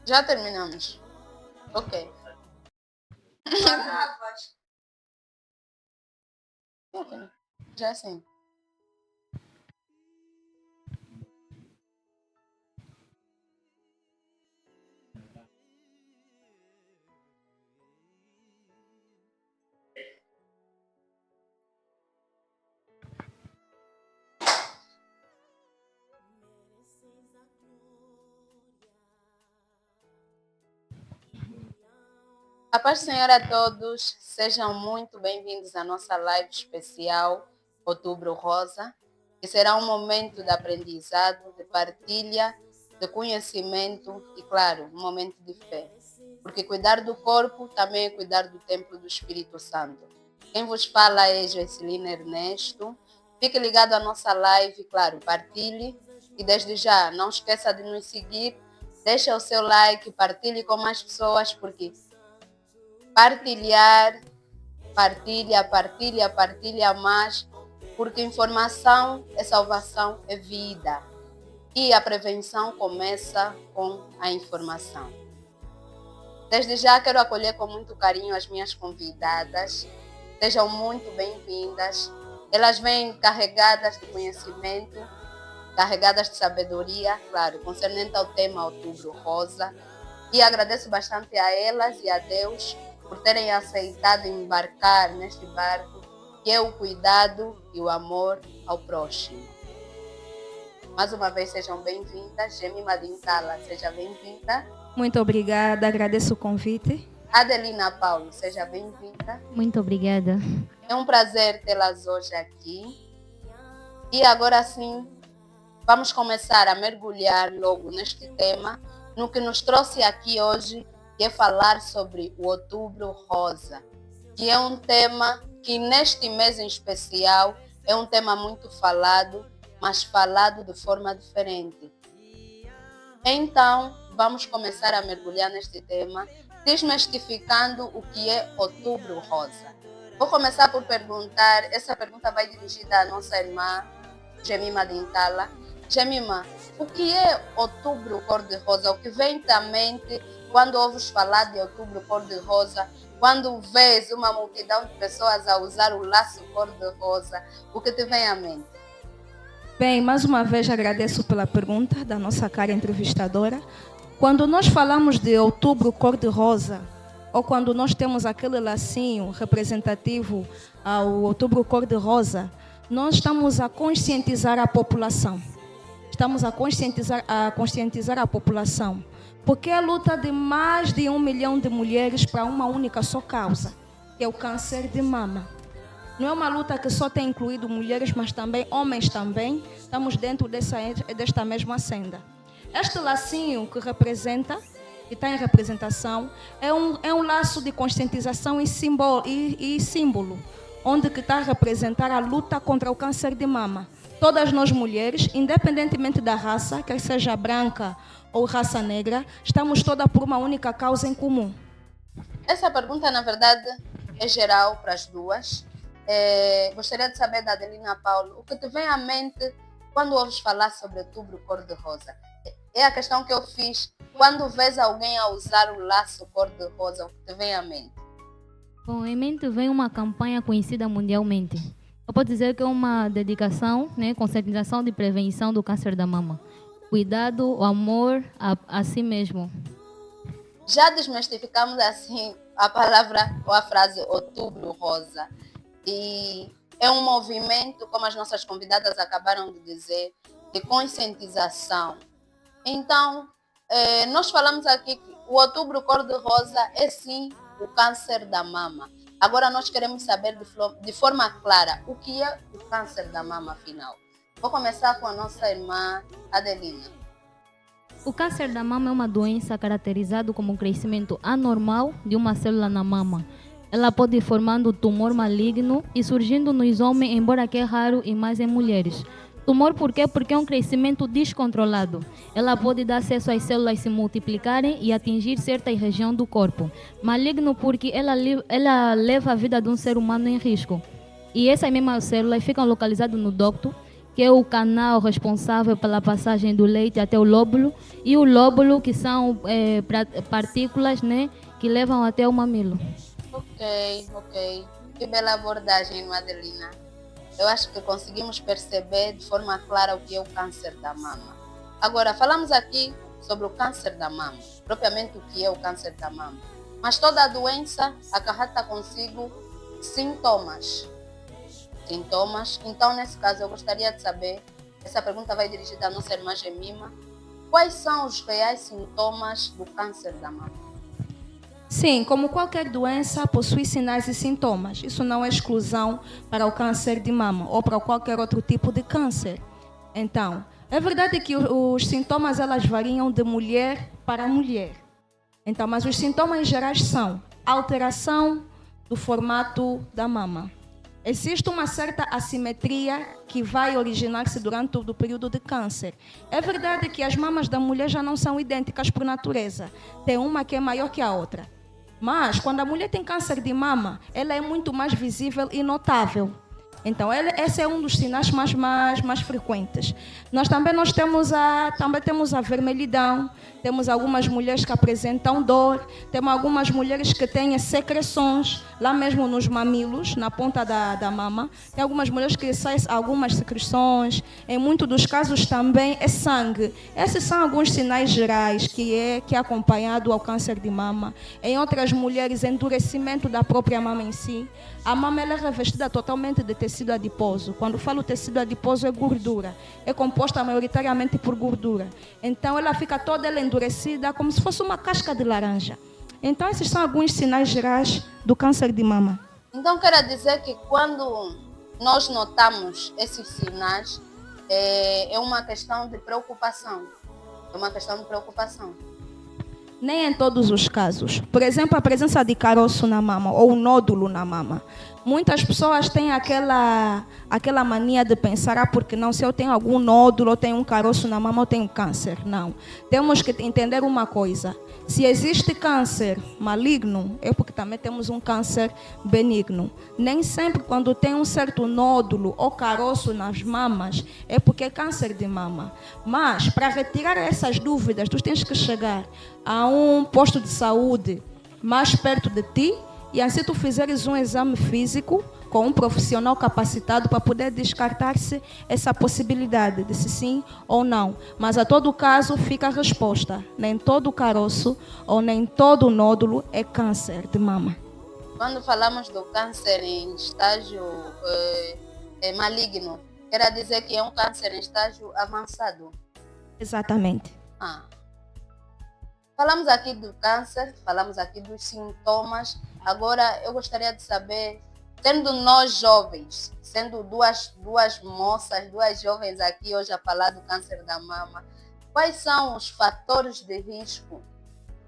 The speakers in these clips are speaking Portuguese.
Já terminamos. Ok. Ok. Já sim. A paz do Senhor a todos, sejam muito bem-vindos à nossa live especial Outubro Rosa, que será um momento de aprendizado, de partilha, de conhecimento e, claro, um momento de fé. Porque cuidar do corpo também é cuidar do templo do Espírito Santo. Quem vos fala é Jocelina Ernesto. Fique ligado à nossa live, claro, partilhe e desde já não esqueça de nos seguir, deixe o seu like, partilhe com mais pessoas, porque partilhar, partilha mais, porque informação é salvação, é vida. E a prevenção começa com a informação. Desde já quero acolher com muito carinho as minhas convidadas. Sejam muito bem-vindas. Elas vêm carregadas de conhecimento, carregadas de sabedoria, claro, concernente ao tema Outubro Rosa. E agradeço bastante a elas e a Deus por terem aceitado embarcar neste barco, que é o cuidado e o amor ao próximo. Mais uma vez, sejam bem-vindas. Jemima Dintala, seja bem-vinda. Muito obrigada, agradeço o convite. Adelina Paulo, seja bem-vinda. Muito obrigada. É um prazer tê-las hoje aqui. E agora sim, vamos começar a mergulhar logo neste tema, no que nos trouxe aqui hoje, que é falar sobre o Outubro Rosa, que é um tema que neste mês em especial é um tema muito falado, mas falado de forma diferente. Então, vamos começar a mergulhar neste tema, desmistificando o que é Outubro Rosa. Vou começar por perguntar, essa pergunta vai dirigida à nossa irmã Jemima Dintala. Jemima, o que é Outubro Cor-de-Rosa? O que vem à mente quando ouves falar de Outubro Cor-de-Rosa? Quando vês uma multidão de pessoas a usar o laço cor-de-rosa, o que te vem à mente? Bem, mais uma vez agradeço pela pergunta da nossa cara entrevistadora. Quando nós falamos de Outubro Cor-de-Rosa, ou quando nós temos aquele lacinho representativo ao Outubro Cor-de-Rosa, nós estamos a conscientizar a população. Estamos a conscientizar a população. Porque é a luta de mais de 1 milhão de mulheres para uma única só causa, que é o câncer de mama. Não é uma luta que só tem incluído mulheres, mas também homens também. Estamos dentro desta mesma senda. Este lacinho que representa, que está em representação, é um laço de conscientização e símbolo, onde que está a representar a luta contra o câncer de mama. Todas nós mulheres, independentemente da raça, quer seja branca ou raça negra, estamos todas por uma única causa em comum. Essa pergunta, na verdade, é geral para as duas. Gostaria de saber da Adelina Paulo, o que te vem à mente quando ouves falar sobre Outubro Cor-de-Rosa? É a questão que eu fiz. Quando vês alguém a usar o laço cor-de-rosa, o que te vem à mente? Bom, em mente vem uma campanha conhecida mundialmente. Eu posso dizer que é uma dedicação, conscientização de prevenção do câncer da mama. Cuidado, o amor a si mesmo. Já desmistificamos assim a palavra ou a frase Outubro Rosa. E é um movimento, como as nossas convidadas acabaram de dizer, de conscientização. Então, nós falamos aqui que o Outubro Cor-de-Rosa é sim o câncer da mama. Agora nós queremos saber de forma clara o que é o câncer da mama afinal. Vou começar com a nossa irmã Adelina. O câncer da mama é uma doença caracterizada como um crescimento anormal de uma célula na mama. Ela pode ir formando tumor maligno e surgindo nos homens, embora que é raro e mais em mulheres. Tumor por quê? Porque é um crescimento descontrolado. Ela pode dar acesso às células se multiplicarem e atingir certa região do corpo. Maligno porque ela leva a vida de um ser humano em risco. E essas mesmas células ficam localizadas no ducto, que é o canal responsável pela passagem do leite até o lóbulo, e o lóbulo, que são partículas, né, que levam até o mamilo. Ok. Que bela abordagem, Madelina. Eu acho que conseguimos perceber de forma clara o que é o câncer da mama. Agora, falamos aqui sobre o câncer da mama, propriamente o que é o câncer da mama. Mas toda a doença acarreta consigo sintomas. Então, nesse caso, eu gostaria de saber, essa pergunta vai dirigida à nossa irmã Gemima, quais são os reais sintomas do câncer da mama? Sim, como qualquer doença, possui sinais e sintomas. Isso não é exclusão para o câncer de mama ou para qualquer outro tipo de câncer. Então, é verdade que os sintomas elas variam de mulher para mulher. Então, mas os sintomas em geral são alteração do formato da mama. Existe uma certa assimetria que vai originar-se durante o período de câncer. É verdade que as mamas da mulher já não são idênticas por natureza. Tem uma que é maior que a outra. Mas, quando a mulher tem câncer de mama, ela é muito mais visível e notável. Então, esse é um dos sinais mais frequentes. Nós também temos a vermelhidão, temos algumas mulheres que apresentam dor, temos algumas mulheres que têm secreções, lá mesmo nos mamilos, na ponta da mama. Tem algumas mulheres que saem algumas secreções, em muitos dos casos também é sangue. Esses são alguns sinais gerais que é acompanhado ao câncer de mama. Em outras mulheres, endurecimento da própria mama em si. A mama ela é revestida totalmente de tecido adiposo. Quando falo tecido adiposo é gordura. É composta maioritariamente por gordura. Então ela fica toda endurecida como se fosse uma casca de laranja. Então esses são alguns sinais gerais do câncer de mama. Então quer dizer que quando nós notamos esses sinais, é uma questão de preocupação. Nem em todos os casos. Por exemplo, a presença de caroço na mama ou nódulo na mama. Muitas pessoas têm aquela mania de pensar, porque não, se eu tenho algum nódulo, ou tenho um caroço na mama, eu tenho câncer. Não. Temos que entender uma coisa. Se existe câncer maligno, é porque também temos um câncer benigno. Nem sempre quando tem um certo nódulo ou caroço nas mamas, é porque é câncer de mama. Mas, para retirar essas dúvidas, tu tens que chegar a um posto de saúde mais perto de ti, e assim tu fizeres um exame físico com um profissional capacitado para poder descartar-se essa possibilidade de se sim ou não. Mas a todo caso fica a resposta. Nem todo caroço ou nem todo nódulo é câncer de mama. Quando falamos do câncer em estágio maligno, quer dizer que é um câncer em estágio avançado? Exatamente. Falamos aqui do câncer, falamos aqui dos sintomas. Agora eu gostaria de saber, sendo nós jovens, sendo duas moças, duas jovens aqui hoje a falar do câncer da mama, quais são os fatores de risco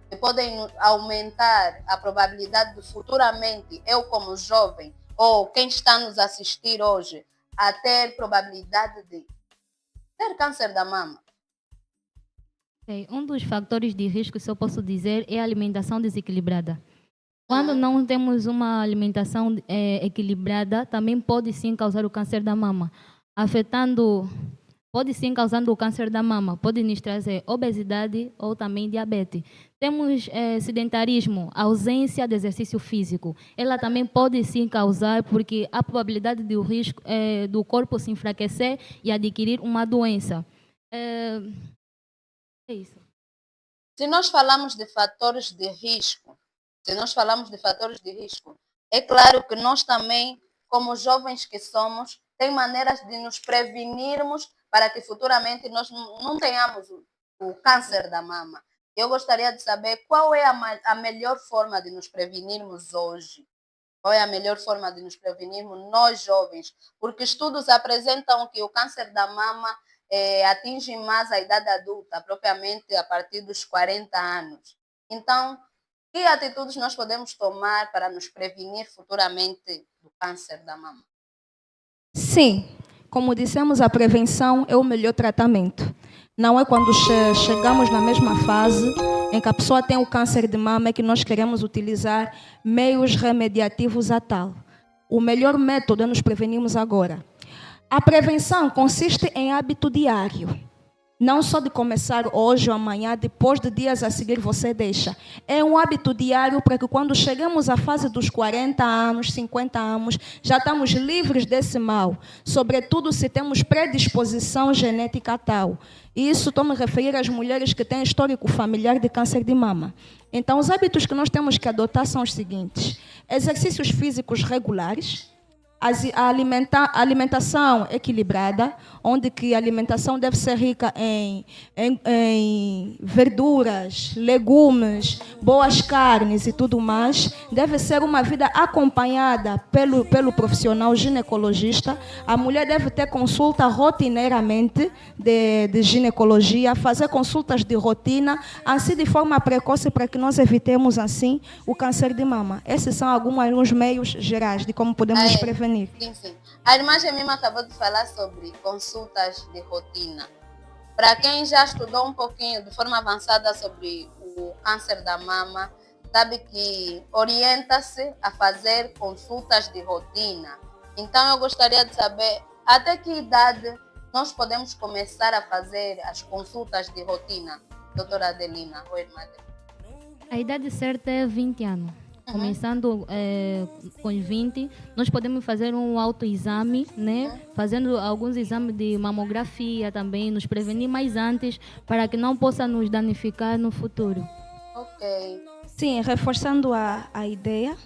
que podem aumentar a probabilidade de futuramente eu como jovem ou quem está nos assistir hoje a ter probabilidade de ter câncer da mama? Um dos fatores de risco, se eu posso dizer, é a alimentação desequilibrada. Quando não temos uma alimentação equilibrada, também pode sim causar o câncer da mama. Pode sim causar o câncer da mama, pode nos trazer obesidade ou também diabetes. Temos sedentarismo, ausência de exercício físico. Ela também pode sim causar, porque a probabilidade do risco do corpo se enfraquecer e adquirir uma doença. É isso. Se nós falamos de fatores de risco, é claro que nós também, como jovens que somos, tem maneiras de nos prevenirmos para que futuramente nós não tenhamos o câncer da mama. Eu gostaria de saber qual é a melhor forma de nos prevenirmos hoje. Qual é a melhor forma de nos prevenirmos nós jovens? Porque estudos apresentam que o câncer da mama atinge mais a idade adulta, propriamente a partir dos 40 anos. Então, que atitudes nós podemos tomar para nos prevenir futuramente do câncer da mama? Sim, como dissemos, a prevenção é o melhor tratamento. Não é quando chegamos na mesma fase em que a pessoa tem o câncer de mama é que nós queremos utilizar meios remediativos a tal. O melhor método é nos prevenirmos agora. A prevenção consiste em hábito diário. Não só de começar hoje ou amanhã, depois de dias a seguir você deixa. É um hábito diário para que quando chegamos à fase dos 40 anos, 50 anos, já estamos livres desse mal. Sobretudo se temos predisposição genética tal. Isso estou me referir às mulheres que têm histórico familiar de câncer de mama. Então, os hábitos que nós temos que adotar são os seguintes. Exercícios físicos regulares. A alimentação equilibrada, onde que a alimentação deve ser rica em verduras, legumes, boas carnes e tudo mais. Deve ser uma vida acompanhada pelo profissional ginecologista. A mulher deve ter consulta rotineiramente de ginecologia, fazer consultas de rotina, assim de forma precoce para que nós evitemos assim o câncer de mama. Esses são alguns meios gerais de como podemos prevenir. Sim, sim. A irmã Gemima acabou de falar sobre consultas de rotina. Para quem já estudou um pouquinho de forma avançada sobre o câncer da mama, sabe que orienta-se a fazer consultas de rotina. Então eu gostaria de saber até que idade nós podemos começar a fazer as consultas de rotina, doutora Adelina ou irmã Adelina? A idade certa é 20 anos. Começando com 20, nós podemos fazer um autoexame, né? Fazendo alguns exames de mamografia também, nos prevenir mais antes, para que não possa nos danificar no futuro. Ok. Sim, reforçando a ideia,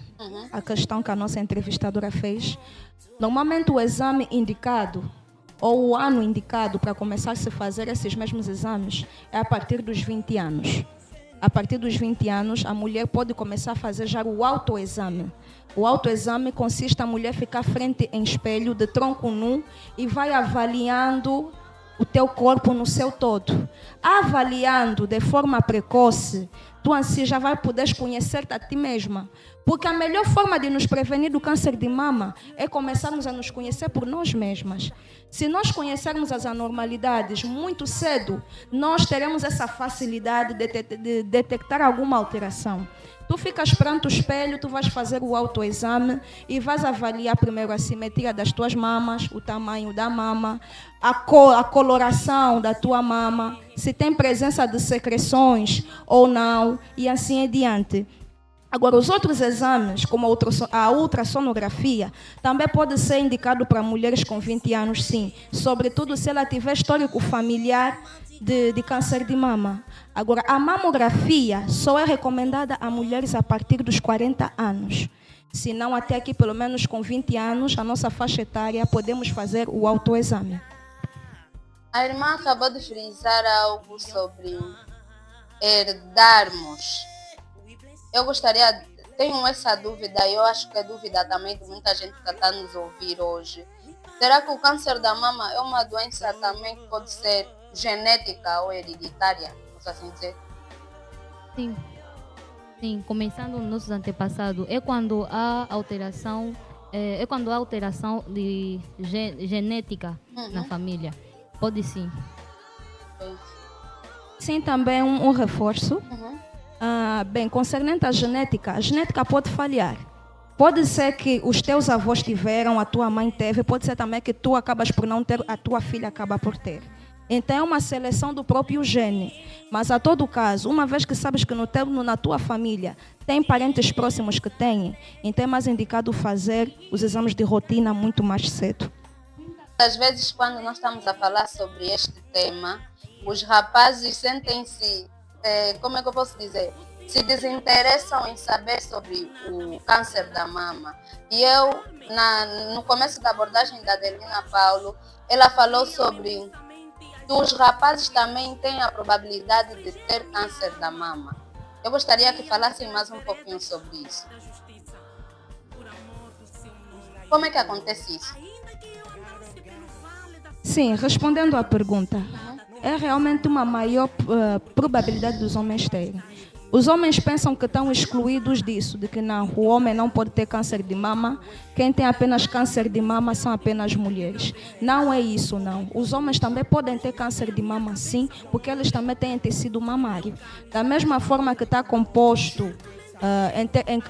a questão que a nossa entrevistadora fez, normalmente o exame indicado, ou o ano indicado para começar a se fazer esses mesmos exames, é a partir dos 20 anos. A partir dos 20 anos, a mulher pode começar a fazer já o autoexame. O autoexame consiste a mulher ficar frente em espelho, de tronco nu, e vai avaliando o teu corpo no seu todo. Avaliando de forma precoce, tu assim já vai poder conhecer-te a ti mesma. Porque a melhor forma de nos prevenir do câncer de mama é começarmos a nos conhecer por nós mesmas. Se nós conhecermos as anormalidades muito cedo, nós teremos essa facilidade de detectar alguma alteração. Tu ficas perante o espelho, tu vais fazer o autoexame e vais avaliar primeiro a simetria das tuas mamas, o tamanho da mama, a coloração da tua mama, se tem presença de secreções ou não, e assim em diante. Agora, os outros exames, como a ultrassonografia, também pode ser indicado para mulheres com 20 anos, sim. Sobretudo se ela tiver histórico familiar de câncer de mama. Agora, a mamografia só é recomendada a mulheres a partir dos 40 anos. Se não, até aqui, pelo menos com 20 anos, a nossa faixa etária, podemos fazer o autoexame. A irmã acabou de frisar algo sobre herdarmos. Eu gostaria, tenho essa dúvida, e eu acho que é dúvida também de muita gente que está nos ouvir hoje. Será que o câncer da mama é uma doença também que pode ser genética ou hereditária, posso assim dizer? Sim. Sim, começando nos nossos antepassados, é quando há alteração, de genética na família. Pode sim. Sim, também um reforço. Bem, concernente à genética, a genética pode falhar. Pode ser que os teus avós tiveram, a tua mãe teve, pode ser também que tu acabas por não ter, a tua filha acaba por ter. Então é uma seleção do próprio gene. Mas a todo caso, uma vez que sabes que na tua família tem parentes próximos que têm, então é mais indicado fazer os exames de rotina muito mais cedo. Às vezes, quando nós estamos a falar sobre este tema, os rapazes sentem-se, como é que eu posso dizer? Se desinteressam em saber sobre o câncer da mama. E eu, no começo da abordagem da Adelina Paulo, ela falou sobre que os rapazes também têm a probabilidade de ter câncer da mama. Eu gostaria que falassem mais um pouquinho sobre isso. Como é que acontece isso? Sim, respondendo à pergunta, é realmente uma maior probabilidade dos homens terem. Os homens pensam que estão excluídos disso, de que não, o homem não pode ter câncer de mama, quem tem apenas câncer de mama são apenas mulheres. Não é isso, não. Os homens também podem ter câncer de mama, sim, porque eles também têm tecido mamário. Da mesma forma que está composto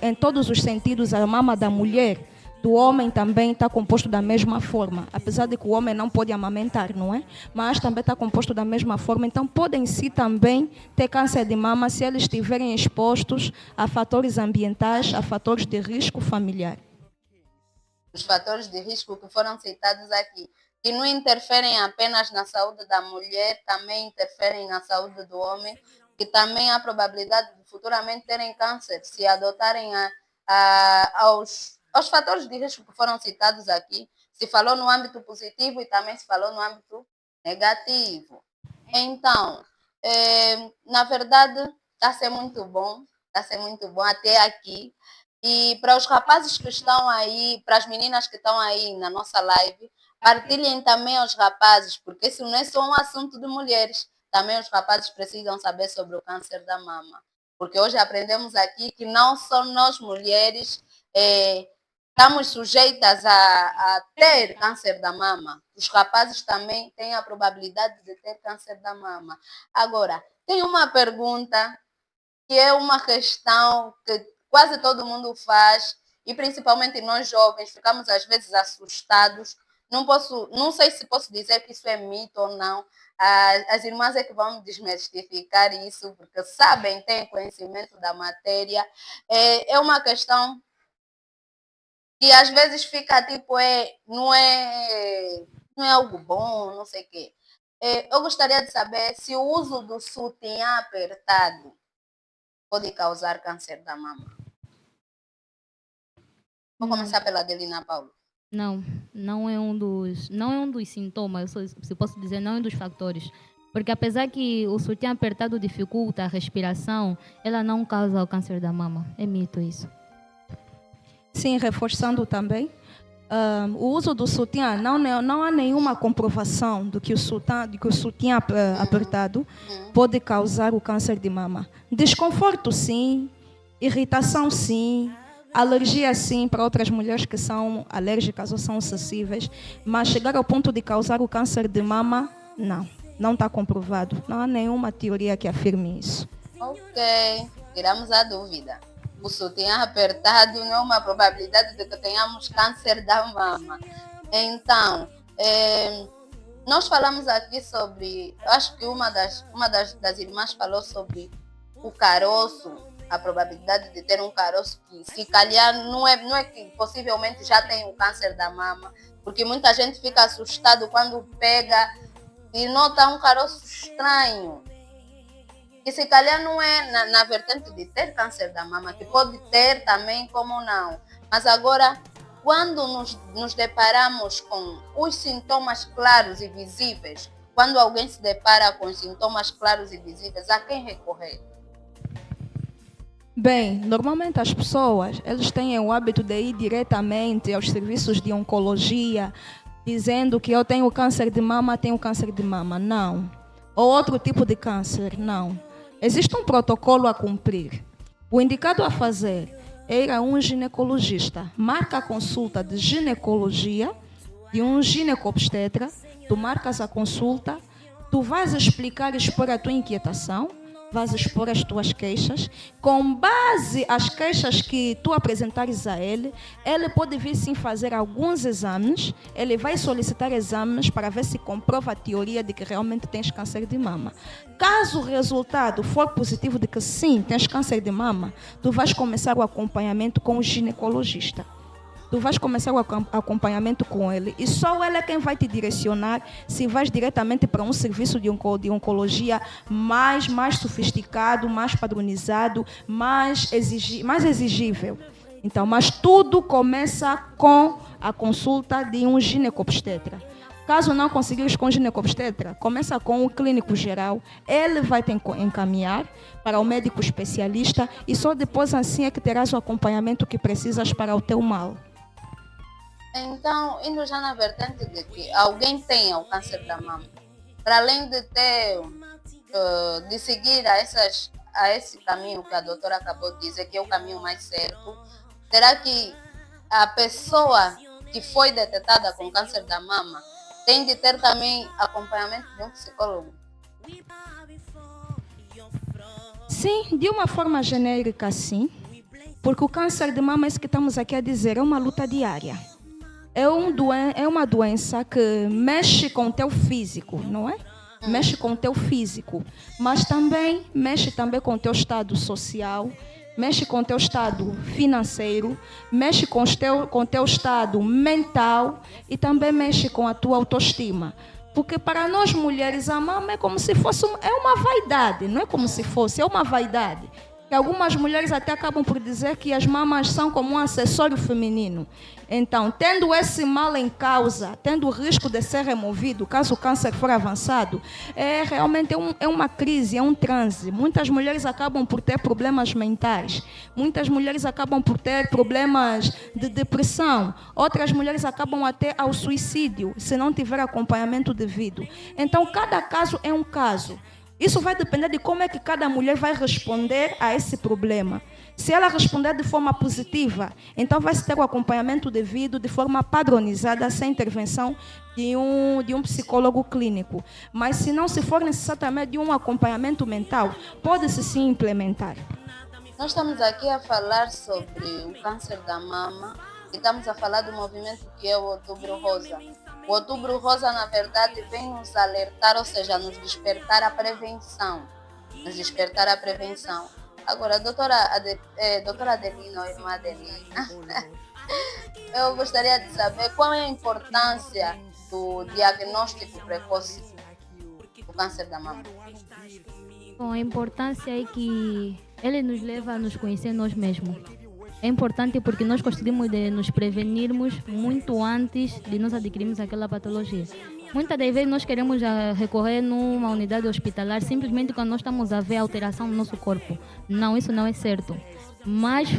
em todos os sentidos a mama da mulher, do homem também está composto da mesma forma, apesar de que o homem não pode amamentar, não é? Mas também está composto da mesma forma, então podem sim também ter câncer de mama se eles estiverem expostos a fatores ambientais, a fatores de risco familiar. Os fatores de risco que foram citados aqui, que não interferem apenas na saúde da mulher, também interferem na saúde do homem, que também há probabilidade de futuramente terem câncer, se adotarem aos fatores de risco que foram citados aqui. Se falou no âmbito positivo e também se falou no âmbito negativo. Então, na verdade, está a ser muito bom até aqui. E para os rapazes que estão aí, para as meninas que estão aí na nossa live, partilhem também aos rapazes, porque isso não é só um assunto de mulheres. Também os rapazes precisam saber sobre o câncer da mama. Porque hoje aprendemos aqui que não só nós mulheres estamos sujeitas a ter câncer da mama. Os rapazes também têm a probabilidade de ter câncer da mama. Agora, tem uma pergunta que é uma questão que quase todo mundo faz, e principalmente nós jovens ficamos às vezes assustados. Não sei se posso dizer que isso é mito ou não. As irmãs é que vão desmistificar isso, porque sabem, têm conhecimento da matéria. É uma questão que às vezes fica tipo, não é algo bom, não sei o quê. Eu gostaria de saber se o uso do sutiã apertado pode causar câncer da mama. Vou começar pela Adelina Paulo. Não é um dos sintomas, se posso dizer, não é um dos fatores. Porque apesar que o sutiã apertado dificulta a respiração, ela não causa o câncer da mama. É mito isso. Sim, reforçando também, o uso do sutiã, não há nenhuma comprovação de que o sutiã apertado pode causar o câncer de mama. Desconforto, sim. Irritação, sim. Alergia, sim, para outras mulheres que são alérgicas ou são sensíveis. Mas chegar ao ponto de causar o câncer de mama, não está comprovado. Não há nenhuma teoria que afirme isso. Ok, tiramos a dúvida. O sutiã apertado não é uma probabilidade de que tenhamos câncer da mama. Então, nós falamos aqui sobre, eu acho que uma das irmãs falou sobre o caroço, a probabilidade de ter um caroço que se calhar não é que possivelmente já tem o câncer da mama, porque muita gente fica assustado quando pega e nota um caroço estranho. Que se calhar não é na vertente de ter câncer da mama, que pode ter também, como não. Mas agora, quando nos deparamos com os sintomas claros e visíveis, quando alguém se depara com os sintomas claros e visíveis, a quem recorrer? Bem, normalmente as pessoas, eles têm o hábito de ir diretamente aos serviços de oncologia, dizendo que eu tenho câncer de mama, não. Ou outro tipo de câncer, não. Existe um protocolo a cumprir. O indicado a fazer é ir a um ginecologista. Marca a consulta de ginecologia de um ginecobstetra. Tu marcas a consulta, tu vais explicar e expor a tua inquietação, vais expor as tuas queixas. Com base às queixas que tu apresentares a ele pode vir sim fazer alguns exames. Ele vai solicitar exames para ver se comprova a teoria de que realmente tens câncer de mama. Caso o resultado for positivo de que sim, tens câncer de mama, tu vais começar o acompanhamento com o ginecologista. Tu vais começar o acompanhamento com ele e só ele é quem vai te direcionar se vais diretamente para um serviço de oncologia mais sofisticado, mais padronizado, mais exigível. Então, mas tudo começa com a consulta de um ginecobstetra. Caso não conseguires com o ginecobstetra, começa com o clínico geral. Ele vai te encaminhar para o médico especialista e só depois assim é que terás o acompanhamento que precisas para o teu mal. Então, indo já na vertente de que alguém tenha o câncer da mama, para além de ter, de seguir a esse caminho que a doutora acabou de dizer, que é o caminho mais certo, será que a pessoa que foi detectada com câncer da mama tem de ter também acompanhamento de um psicólogo? Sim, de uma forma genérica, sim. Porque o câncer de mama, isso que estamos aqui a dizer, é uma luta diária. É uma doença que mexe com o teu físico, não é? Mexe com o teu físico, mas também mexe também com o teu estado social, mexe com o teu estado financeiro, mexe com o teu estado mental e também mexe com a tua autoestima. Porque para nós mulheres a mama é como se fosse é uma vaidade, não é como se fosse, é uma vaidade. Que algumas mulheres até acabam por dizer que as mamas são como um acessório feminino. Então, tendo esse mal em causa, tendo o risco de ser removido, caso o câncer for avançado, realmente é uma crise, é um transe. Muitas mulheres acabam por ter problemas mentais, muitas mulheres acabam por ter problemas de depressão, outras mulheres acabam até ao suicídio, se não tiver acompanhamento devido. Então, cada caso é um caso. Isso vai depender de como é que cada mulher vai responder a esse problema. Se ela responder de forma positiva, então vai se ter o acompanhamento devido, de forma padronizada, sem intervenção de um psicólogo clínico. Mas se não se for necessário também de um acompanhamento mental, pode-se sim implementar. Nós estamos aqui a falar sobre o câncer da mama e estamos a falar do movimento que é o Outubro Rosa. O Outubro Rosa, na verdade, vem nos alertar, ou seja, nos despertar a prevenção. Nos despertar a prevenção. Agora, doutora Adelina, ou irmã Adelina, eu gostaria de saber qual é a importância do diagnóstico precoce do câncer da mama. Bom, a importância é que ele nos leva a nos conhecer nós mesmos. É importante porque nós gostaríamos de nos prevenirmos muito antes de nós adquirirmos aquela patologia. Muitas das vezes nós queremos recorrer numa unidade hospitalar simplesmente quando nós estamos a ver a alteração no nosso corpo. Não, isso não é certo. Mais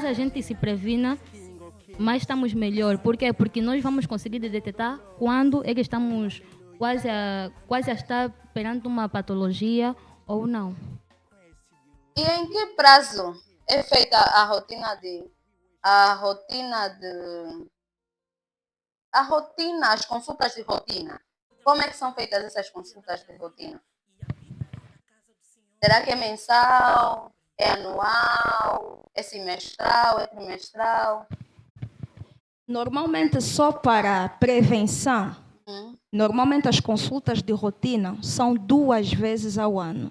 a gente se previna, mais estamos melhor. Por quê? Porque nós vamos conseguir detectar quando é que estamos quase a estar perante uma patologia ou não. E em que prazo é feita as consultas de rotina? Como é que são feitas essas consultas de rotina? Será que é mensal? É anual? É semestral? É trimestral? Normalmente só para prevenção, normalmente as consultas de rotina são 2 vezes ao ano.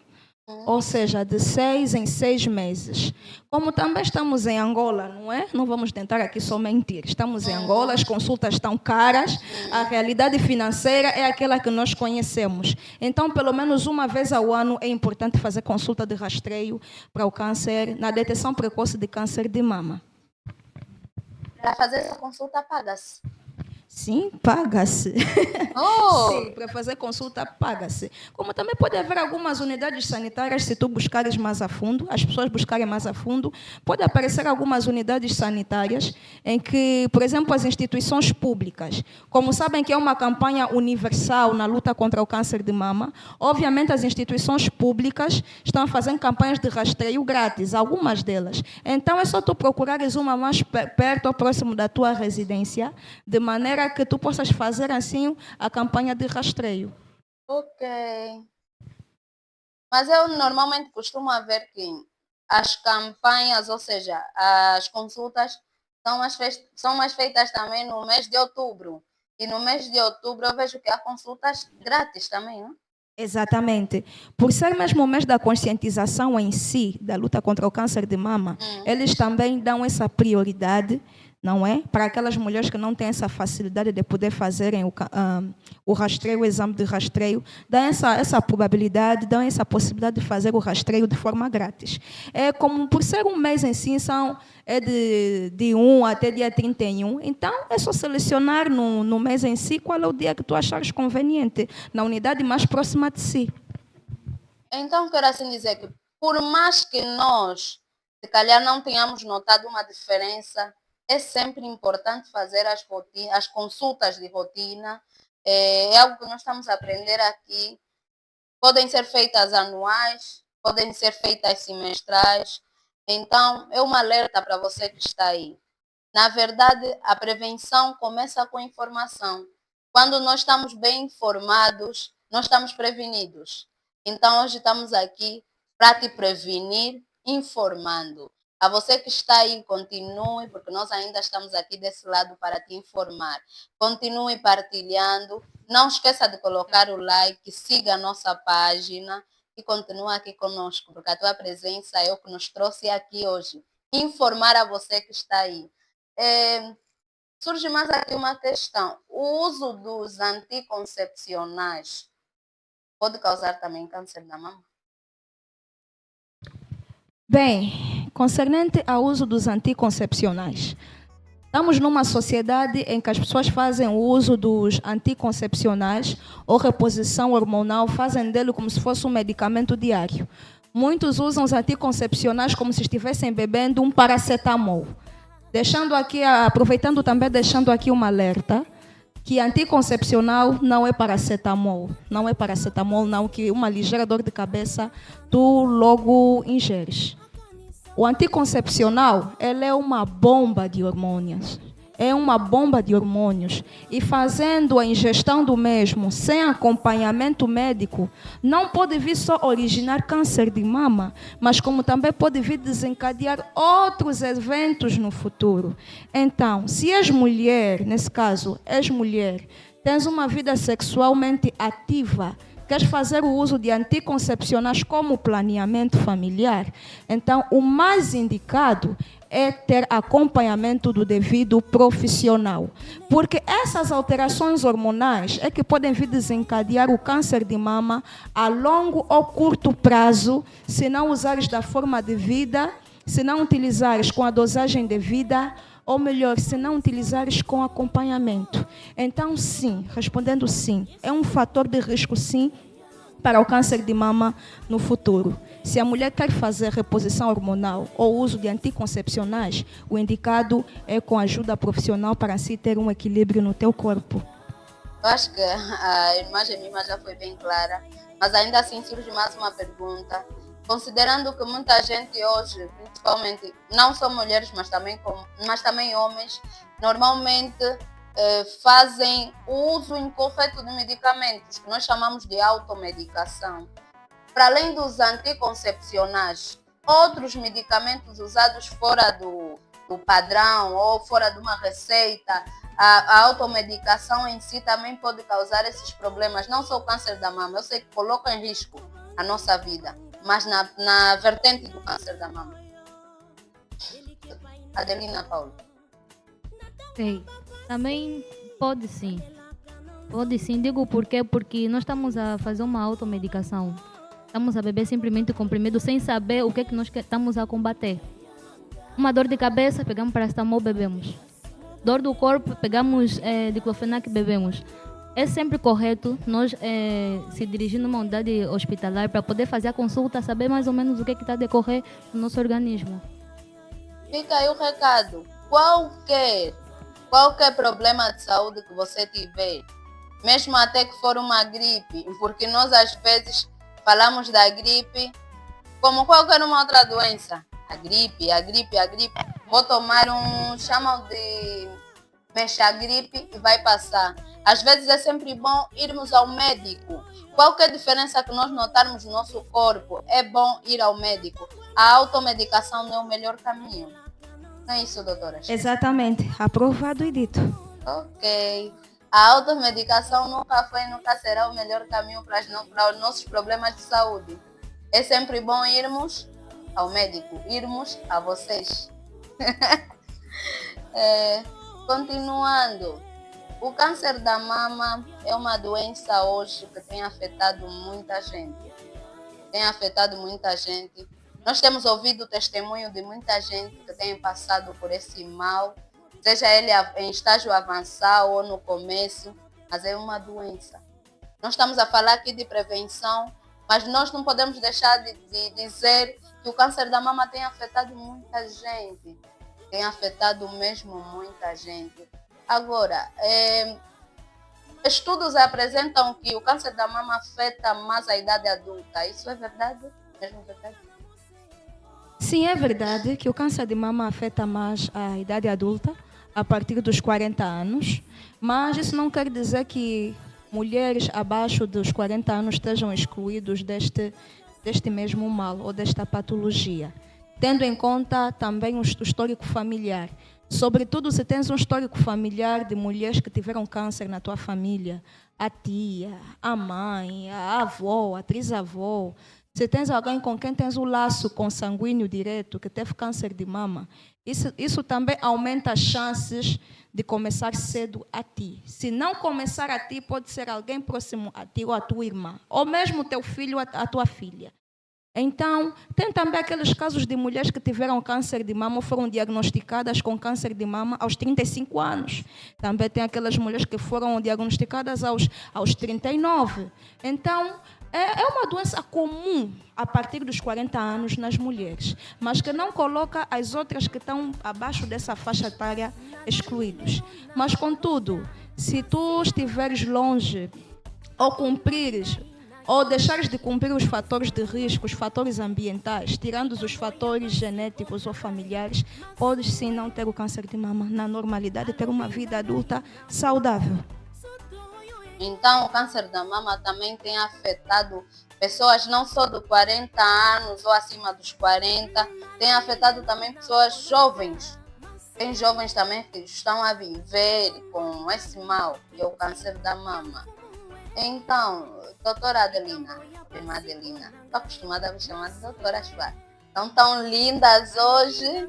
Ou seja, de 6 em 6 meses. Como também estamos em Angola, não é? Não vamos tentar aqui só mentir. Estamos em Angola, as consultas estão caras, a realidade financeira é aquela que nós conhecemos. Então, pelo menos 1 vez ao ano é importante fazer consulta de rastreio para o câncer, na detecção precoce de câncer de mama. Para fazer essa consulta, paga-se? Sim, paga-se. Oh. Sim, para fazer consulta, paga-se. Como também pode haver algumas unidades sanitárias, se tu buscares mais a fundo, as pessoas buscarem mais a fundo, pode aparecer algumas unidades sanitárias em que, por exemplo, as instituições públicas, como sabem que é uma campanha universal na luta contra o câncer de mama, obviamente as instituições públicas estão a fazer campanhas de rastreio grátis, algumas delas. Então é só tu procurares uma mais perto ou próximo da tua residência, de maneira que tu possas fazer assim a campanha de rastreio. Ok. Mas eu normalmente costumo ver que as campanhas, ou seja, as consultas são mais feitas também no mês de outubro. E no mês de outubro eu vejo que há consultas grátis também, não? Exatamente. Por ser mesmo o mês da conscientização em si, da luta contra o câncer de mama, eles também dão essa prioridade, não é? Para aquelas mulheres que não têm essa facilidade de poder fazerem o rastreio, o exame de rastreio, dão essa probabilidade, dão essa possibilidade de fazer o rastreio de forma grátis. É como, por ser um mês em si, de 1 até dia 31, então é só selecionar no mês em si qual é o dia que tu achares conveniente, na unidade mais próxima de si. Então, quero assim dizer que, por mais que nós, se calhar, não tenhamos notado uma diferença, é sempre importante fazer as consultas de rotina. É algo que nós estamos a aprender aqui. Podem ser feitas anuais, podem ser feitas semestrais. Então, é um alerta para você que está aí. Na verdade, a prevenção começa com informação. Quando nós estamos bem informados, nós estamos prevenidos. Então, hoje estamos aqui para te prevenir informando. A você que está aí, continue, porque nós ainda estamos aqui desse lado para te informar. Continue partilhando. Não esqueça de colocar o like, siga a nossa página e continue aqui conosco, porque a tua presença é o que nos trouxe aqui hoje. Informar a você que está aí. Surge mais aqui uma questão. O uso dos anticoncepcionais pode causar também câncer da mama? Bem, concernente ao uso dos anticoncepcionais, estamos numa sociedade em que as pessoas fazem o uso dos anticoncepcionais ou reposição hormonal, fazem dele como se fosse um medicamento diário. Muitos usam os anticoncepcionais como se estivessem bebendo um paracetamol. Aproveitando também, deixando aqui um alerta, que anticoncepcional não é paracetamol. Não é paracetamol, não, que uma ligeira dor de cabeça tu logo ingeres. O anticoncepcional, ele é uma bomba de hormônios. É uma bomba de hormônios. E fazendo a ingestão do mesmo sem acompanhamento médico, não pode vir só originar câncer de mama, mas como também pode vir desencadear outros eventos no futuro. Então, se és mulher, nesse caso, és mulher, tens uma vida sexualmente ativa, queres fazer o uso de anticoncepcionais como planeamento familiar, então o mais indicado é ter acompanhamento do devido profissional. Porque essas alterações hormonais é que podem vir desencadear o câncer de mama a longo ou curto prazo, se não usares da forma devida, se não utilizares com a dosagem devida, ou melhor, se não utilizares com acompanhamento. Então, sim, respondendo sim, é um fator de risco, sim, para o câncer de mama no futuro. Se a mulher quer fazer reposição hormonal ou uso de anticoncepcionais, o indicado é com ajuda profissional para assim ter um equilíbrio no teu corpo. Eu acho que a imagem minha já foi bem clara, mas ainda assim surge mais uma pergunta. Considerando que muita gente hoje, principalmente, não só mulheres, mas também homens, normalmente fazem uso incorreto de medicamentos, que nós chamamos de automedicação. Para além dos anticoncepcionais, outros medicamentos usados fora do padrão ou fora de uma receita, a automedicação em si também pode causar esses problemas, não só o câncer da mama. Eu sei que coloca em risco a nossa vida, mas na vertente do câncer da mama. Adelina Paulo. Sim. Também pode sim. Pode sim. Digo por quê? Porque nós estamos a fazer uma automedicação. Estamos a beber simplesmente comprimido sem saber o que é que nós estamos a combater. Uma dor de cabeça, pegamos paracetamol, bebemos. Dor do corpo, pegamos diclofenac, bebemos. É sempre correto nós se dirigir numa unidade hospitalar para poder fazer a consulta, saber mais ou menos o que está a decorrer no nosso organismo. Fica aí o recado. Qualquer problema de saúde que você tiver, mesmo até que for uma gripe, porque nós às vezes falamos da gripe como qualquer uma outra doença. A gripe. Vou tomar chamam de mexa-gripe e vai passar. Às vezes é sempre bom irmos ao médico. Qualquer diferença que nós notarmos no nosso corpo, é bom ir ao médico. A automedicação não é o melhor caminho. Não é isso, doutora? Exatamente. Aprovado e dito. Ok. A automedicação nunca será o melhor caminho para os nossos problemas de saúde. É sempre bom irmos ao médico, irmos a vocês. Continuando, o câncer da mama é uma doença hoje que tem afetado muita gente. Nós temos ouvido o testemunho de muita gente que tem passado por esse mal, seja ele em estágio avançado ou no começo, mas é uma doença. Nós estamos a falar aqui de prevenção, mas nós não podemos deixar de dizer que o câncer da mama tem afetado muita gente. Tem afetado mesmo muita gente. Agora, estudos apresentam que o câncer da mama afeta mais a idade adulta. Isso é verdade? Mesmo verdade? Sim, é verdade que o câncer de mama afeta mais a idade adulta, a partir dos 40 anos, mas isso não quer dizer que mulheres abaixo dos 40 anos estejam excluídos deste mesmo mal ou desta patologia. tendo em conta também o histórico familiar. Sobretudo se tens um histórico familiar de mulheres que tiveram câncer na tua família, a tia, a mãe, a avó, a trisavó. Se tens alguém com quem tens o laço consanguíneo direto, que teve câncer de mama, isso também aumenta as chances de começar cedo a ti. Se não começar a ti, pode ser alguém próximo a ti ou a tua irmã, ou mesmo teu filho ou a tua filha. Então, tem também aqueles casos de mulheres que tiveram câncer de mama ou foram diagnosticadas com câncer de mama aos 35 anos. Também tem aquelas mulheres que foram diagnosticadas aos 39. Então, é uma doença comum a partir dos 40 anos nas mulheres, mas que não coloca as outras que estão abaixo dessa faixa etária excluídos. Mas, contudo, se tu estiveres longe ou cumprires ou deixares de cumprir os fatores de risco, os fatores ambientais, tirando os fatores genéticos ou familiares, podes sim não ter o câncer de mama na normalidade, ter uma vida adulta saudável. Então, o câncer da mama também tem afetado pessoas não só de 40 anos ou acima dos 40, tem afetado também pessoas jovens. Tem jovens também que estão a viver com esse mal, que é o câncer da mama. Então, doutora Adelina, prima Adelina, estou acostumada a me chamar de doutora Chua. Estão tão lindas hoje.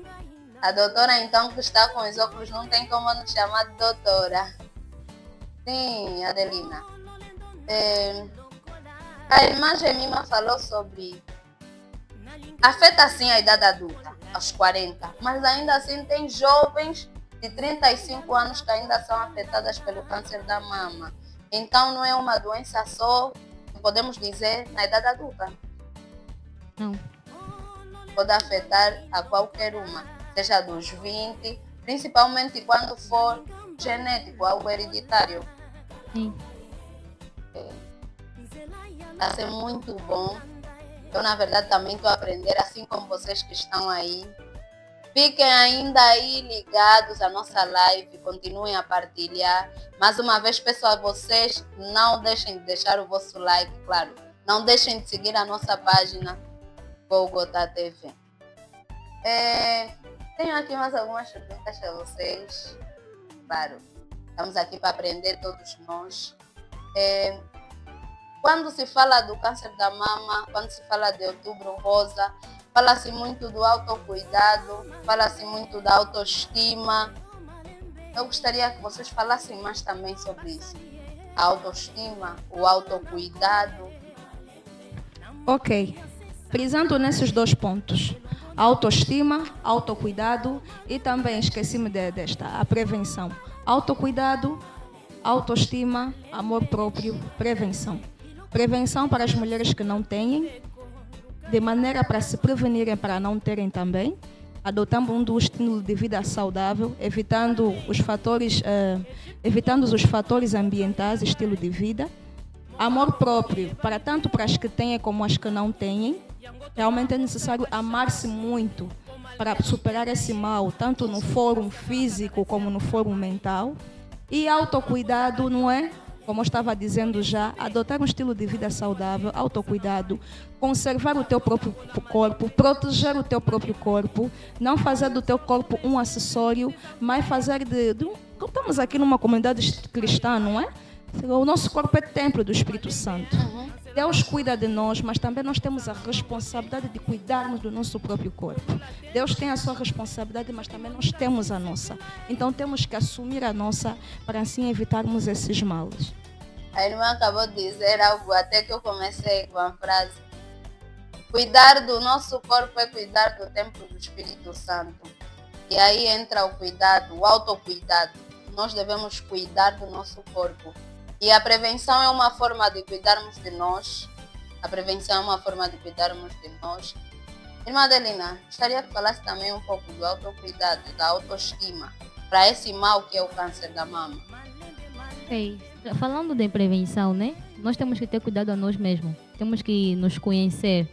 A doutora, então, que está com os óculos, não tem como nos chamar de doutora. Sim, Adelina. A irmã Gemima falou sobre... Afeta, sim, a idade adulta, aos 40. Mas ainda assim tem jovens de 35 anos que ainda são afetadas pelo câncer da mama. Então, não é uma doença só, podemos dizer, na idade adulta. Não. Pode afetar a qualquer uma, seja dos 20, principalmente quando for genético, algo hereditário. Sim. Vai ser muito bom. Eu, na verdade, também estou a aprender, assim como vocês que estão aí. Fiquem ainda aí ligados à nossa live, continuem a partilhar. Mais uma vez, pessoal, vocês não deixem de deixar o vosso like, claro. Não deixem de seguir a nossa página Golgota TV. Tenho aqui mais algumas perguntas para vocês. Claro, estamos aqui para aprender todos nós. Quando se fala do câncer da mama, quando se fala de Outubro Rosa, fala-se muito do autocuidado, fala-se muito da autoestima. Eu gostaria que vocês falassem mais também sobre isso. A autoestima, o autocuidado. Ok. Frisando nesses dois pontos. Autoestima, autocuidado e também esqueci-me desta, a prevenção. Autocuidado, autoestima, amor próprio, prevenção. Prevenção para as mulheres que não têm, de maneira para se prevenirem para não terem também, adotando um estilo de vida saudável, evitando os fatores ambientais, estilo de vida. Amor próprio, tanto para as que têm como as que não têm. Realmente é necessário amar-se muito para superar esse mal, tanto no fórum físico como no fórum mental. E autocuidado, não é? Como eu estava dizendo já, adotar um estilo de vida saudável, autocuidado, conservar o teu próprio corpo, proteger o teu próprio corpo, não fazer do teu corpo um acessório, mas fazer como estamos aqui numa comunidade cristã, não é? O nosso corpo é templo do Espírito Santo. Deus cuida de nós, mas também nós temos a responsabilidade de cuidarmos do nosso próprio corpo. Deus tem a sua responsabilidade, mas também nós temos a nossa. Então temos que assumir a nossa para assim evitarmos esses males. A irmã acabou de dizer algo até que eu comecei com a frase. Cuidar do nosso corpo é cuidar do templo do Espírito Santo. E aí entra o cuidado, o autocuidado. Nós devemos cuidar do nosso corpo. E a prevenção é uma forma de cuidarmos de nós. A prevenção é uma forma de cuidarmos de nós. Irmã Adelina, gostaria que falasse também um pouco do autocuidado, da autoestima, para esse mal que é o câncer da mama. Okay. Falando de prevenção, né? Nós temos que ter cuidado a nós mesmos. Temos que nos conhecer.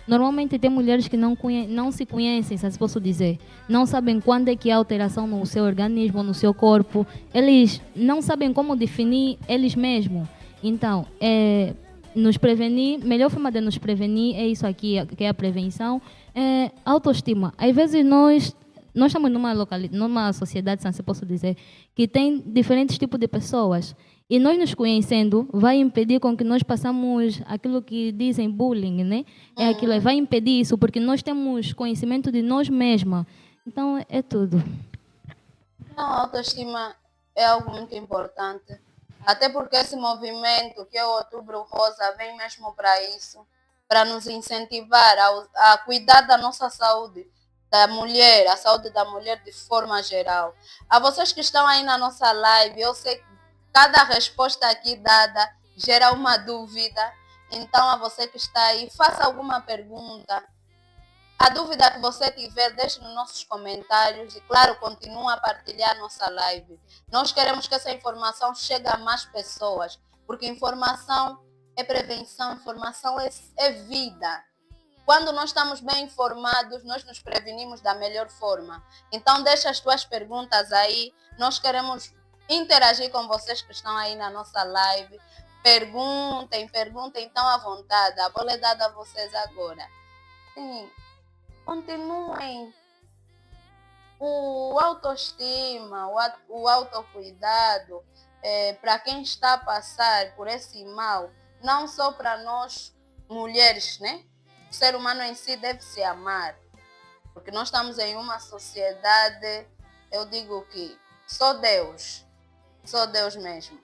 Normalmente tem mulheres que não se conhecem, se posso dizer. Não sabem quando é que há alteração no seu organismo, no seu corpo. Eles não sabem como definir eles mesmos. Então, nos prevenir, melhor forma de nos prevenir é isso aqui, que é a prevenção, é autoestima. Às vezes nós estamos numa sociedade, se posso dizer, que tem diferentes tipos de pessoas. E nós nos conhecendo vai impedir com que nós passamos aquilo que dizem bullying, né? É aquilo, vai impedir isso, porque nós temos conhecimento de nós mesmas. Então, é tudo. Não, a autoestima é algo muito importante. Até porque esse movimento, que é o Outubro Rosa, vem mesmo para isso, para nos incentivar a cuidar da nossa saúde, da mulher, a saúde da mulher de forma geral. A vocês que estão aí na nossa live, eu sei que cada resposta aqui dada gera uma dúvida. Então, a você que está aí, faça alguma pergunta. A dúvida que você tiver, deixe nos nossos comentários e, claro, continue a partilhar nossa live. Nós queremos que essa informação chegue a mais pessoas, porque informação é prevenção, informação é vida. Quando nós estamos bem informados, nós nos prevenimos da melhor forma. Então, deixa as tuas perguntas aí. Nós queremos interagir com vocês que estão aí na nossa live. Perguntem, então à vontade. A bola é dada a vocês agora. Sim. Continuem. O autoestima, o autocuidado, para quem está a passar por esse mal, não só para nós mulheres, né? O ser humano em si deve se amar, porque nós estamos em uma sociedade, eu digo que só Deus mesmo.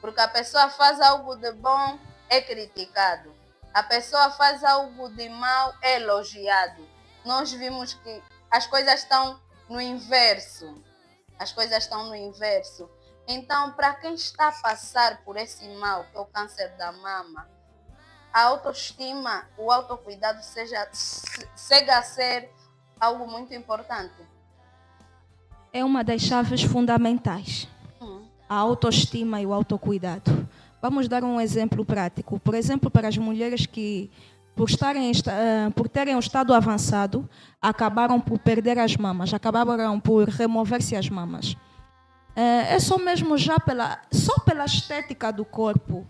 Porque a pessoa faz algo de bom, é criticado. A pessoa faz algo de mal, é elogiado. Nós vimos que as coisas estão no inverso. Então, para quem está a passar por esse mal, que é o câncer da mama, a autoestima, o autocuidado chega a ser algo muito importante. É uma das chaves fundamentais. A autoestima e o autocuidado. Vamos dar um exemplo prático. Por exemplo, para as mulheres que, por terem um estado avançado, acabaram por perder as mamas, acabaram por remover-se as mamas. É só mesmo só pela estética do corpo,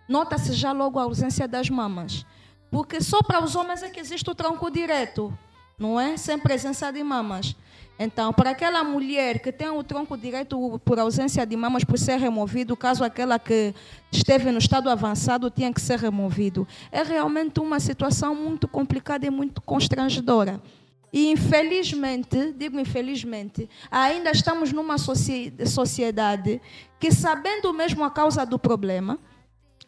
nota-se já logo a ausência das mamas. Porque só para os homens é que existe o tronco direto, não é? Sem presença de mamas. Então, para aquela mulher que tem o tronco direito por ausência de mamas, por ser removido, caso aquela que esteve no estado avançado tinha que ser removido, é realmente uma situação muito complicada e muito constrangedora. E infelizmente, ainda estamos numa sociedade que, sabendo mesmo a causa do problema,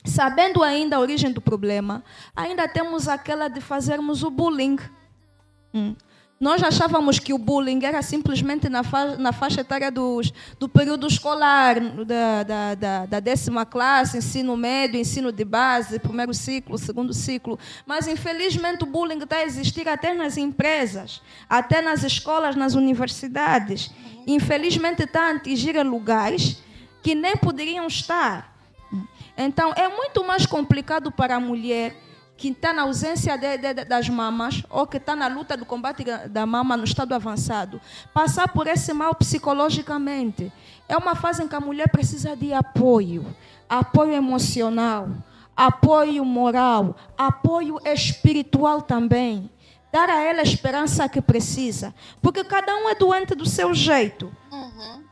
sabendo ainda a origem do problema, ainda temos aquela de fazermos o bullying. Nós achávamos que o bullying era simplesmente na faixa etária do período escolar, da 10ª classe, ensino médio, ensino de base, primeiro ciclo, segundo ciclo. Mas, infelizmente, o bullying está a existir até nas empresas, até nas escolas, nas universidades. Infelizmente, está a atingir lugares que nem poderiam estar. Então, é muito mais complicado para a mulher que está na ausência das mamas ou que está na luta do combate da mama no estado avançado, passar por esse mal psicologicamente. É uma fase em que a mulher precisa de apoio emocional, apoio moral, apoio espiritual também. Dar a ela a esperança que precisa, porque cada um é doente do seu jeito.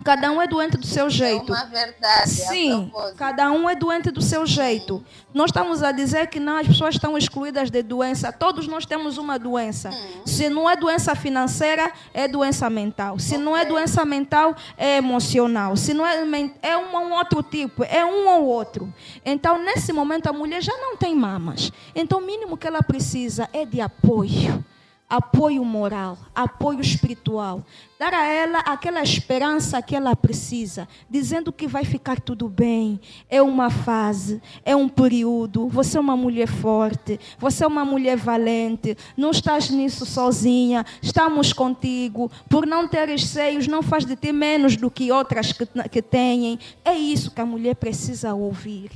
Cada um é doente do seu jeito. É uma verdade. Sim, cada um é doente do seu jeito. Nós estamos a dizer que não, as pessoas estão excluídas de doença. Todos nós temos uma doença. Se não é doença financeira, é doença mental. Se não é doença mental, é emocional. Se não é um outro tipo, é um ou outro. Então, nesse momento, a mulher já não tem mamas. Então, o mínimo que ela precisa é de apoio. Apoio moral, apoio espiritual. Dar a ela aquela esperança que ela precisa, dizendo que vai ficar tudo bem. É uma fase, é um período. Você é uma mulher forte, você é uma mulher valente. Não estás nisso sozinha, estamos contigo. Por não teres seios, não faz de ti menos do que outras que têm. É isso que a mulher precisa ouvir.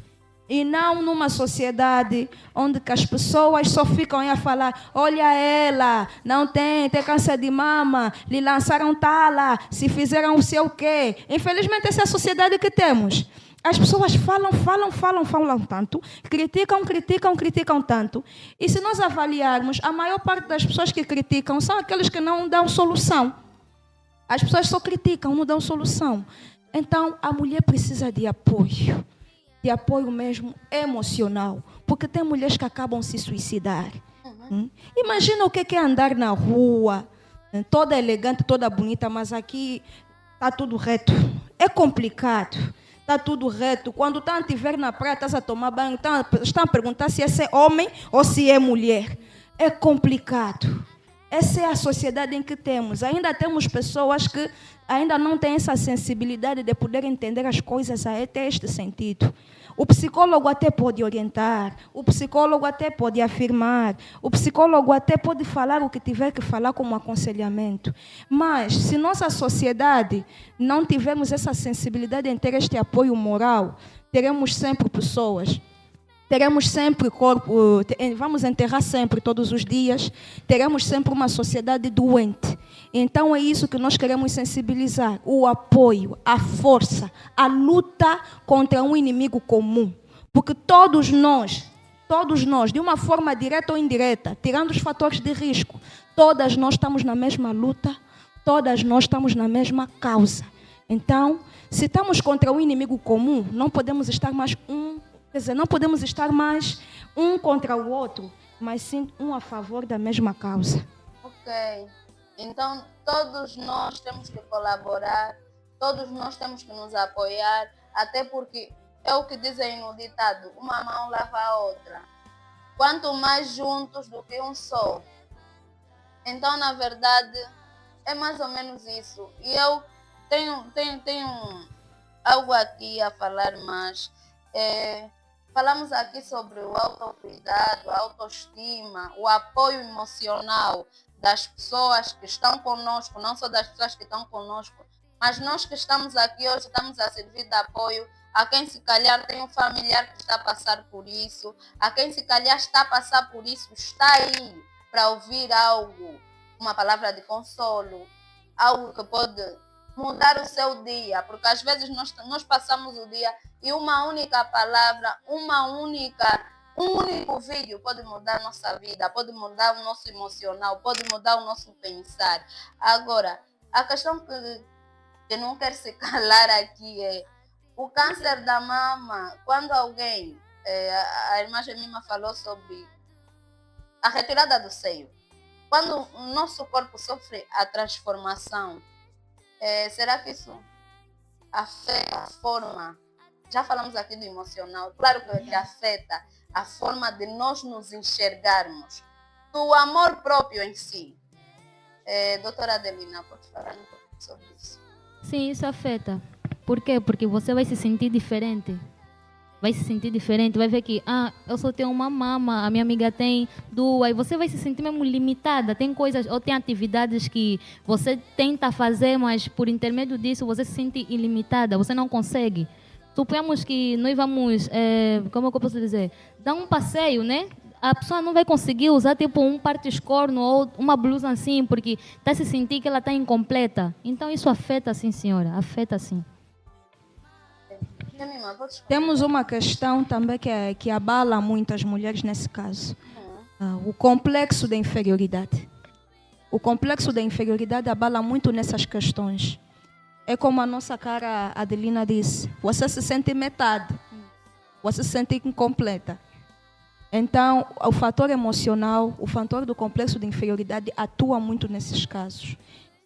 E não numa sociedade onde que as pessoas só ficam aí a falar: olha ela, não tem câncer de mama, lhe lançaram tala, se fizeram não sei o quê. Infelizmente, essa é a sociedade que temos. As pessoas falam tanto, criticam tanto. E se nós avaliarmos, a maior parte das pessoas que criticam são aqueles que não dão solução. As pessoas só criticam, não dão solução. Então, a mulher precisa de apoio mesmo emocional, porque tem mulheres que acabam se suicidar. Imagina o que é andar na rua, toda elegante, toda bonita, mas aqui está tudo reto. É complicado. Está tudo reto. Quando estão a te ver na praia, estás a tomar banho, estão a perguntar se esse é homem ou se é mulher. É complicado. Essa é a sociedade em que temos. Ainda temos pessoas que ainda não têm essa sensibilidade de poder entender as coisas até este sentido. O psicólogo até pode orientar, o psicólogo até pode afirmar, o psicólogo até pode falar o que tiver que falar como aconselhamento. Mas, se nossa sociedade não tivermos essa sensibilidade em ter este apoio moral, teremos sempre pessoas, teremos sempre corpo, vamos enterrar sempre, todos os dias, teremos sempre uma sociedade doente. Então é isso que nós queremos sensibilizar, o apoio, a força, a luta contra um inimigo comum. Porque todos nós, de uma forma direta ou indireta, tirando os fatores de risco, todas nós estamos na mesma luta, todas nós estamos na mesma causa. Então, se estamos contra um inimigo comum, não podemos estar mais não podemos estar mais um contra o outro, mas sim um a favor da mesma causa. Ok. Então, todos nós temos que colaborar, todos nós temos que nos apoiar, até porque é o que dizem no ditado, uma mão lava a outra. Quanto mais juntos do que um só. Então, na verdade, é mais ou menos isso. E eu tenho algo aqui a falar mais. Falamos aqui sobre o autocuidado, a autoestima, o apoio emocional das pessoas que estão conosco, não só das pessoas que estão conosco, mas nós que estamos aqui hoje estamos a servir de apoio a quem se calhar tem um familiar que está a passar por isso, a quem se calhar está a passar por isso, está aí para ouvir algo, uma palavra de consolo, algo que pode mudar o seu dia, porque às vezes nós passamos o dia e uma única palavra, um único vídeo pode mudar a nossa vida, pode mudar o nosso emocional, pode mudar o nosso pensar. Agora, a questão que não quer se calar aqui é o câncer da mama. Quando alguém, a irmã Gemima falou sobre a retirada do seio. Quando o nosso corpo sofre a transformação, será que isso afeta a forma? Já falamos aqui do emocional, claro que afeta a forma de nós nos enxergarmos, do amor próprio em si. Doutora Adelina, pode falar um pouco sobre isso? Sim, isso afeta. Por quê? Porque você vai se sentir diferente. Vai se sentir diferente, vai ver que eu só tenho uma mama, a minha amiga tem duas, e você vai se sentir mesmo limitada. Tem coisas ou tem atividades que você tenta fazer, mas por intermédio disso você se sente ilimitada, você não consegue. Suponhamos que nós vamos, como é que eu posso dizer, dar um passeio, né? A pessoa não vai conseguir usar tipo um parte-escorno ou uma blusa assim, porque está se sentindo que ela está incompleta. Então isso afeta sim, senhora, afeta sim. Temos uma questão também que abala muitas mulheres nesse caso. O complexo da inferioridade. O complexo da inferioridade abala muito nessas questões. É como a nossa cara Adelina disse, você se sente metade, você se sente incompleta. Então, o fator emocional, o fator do complexo de inferioridade atua muito nesses casos.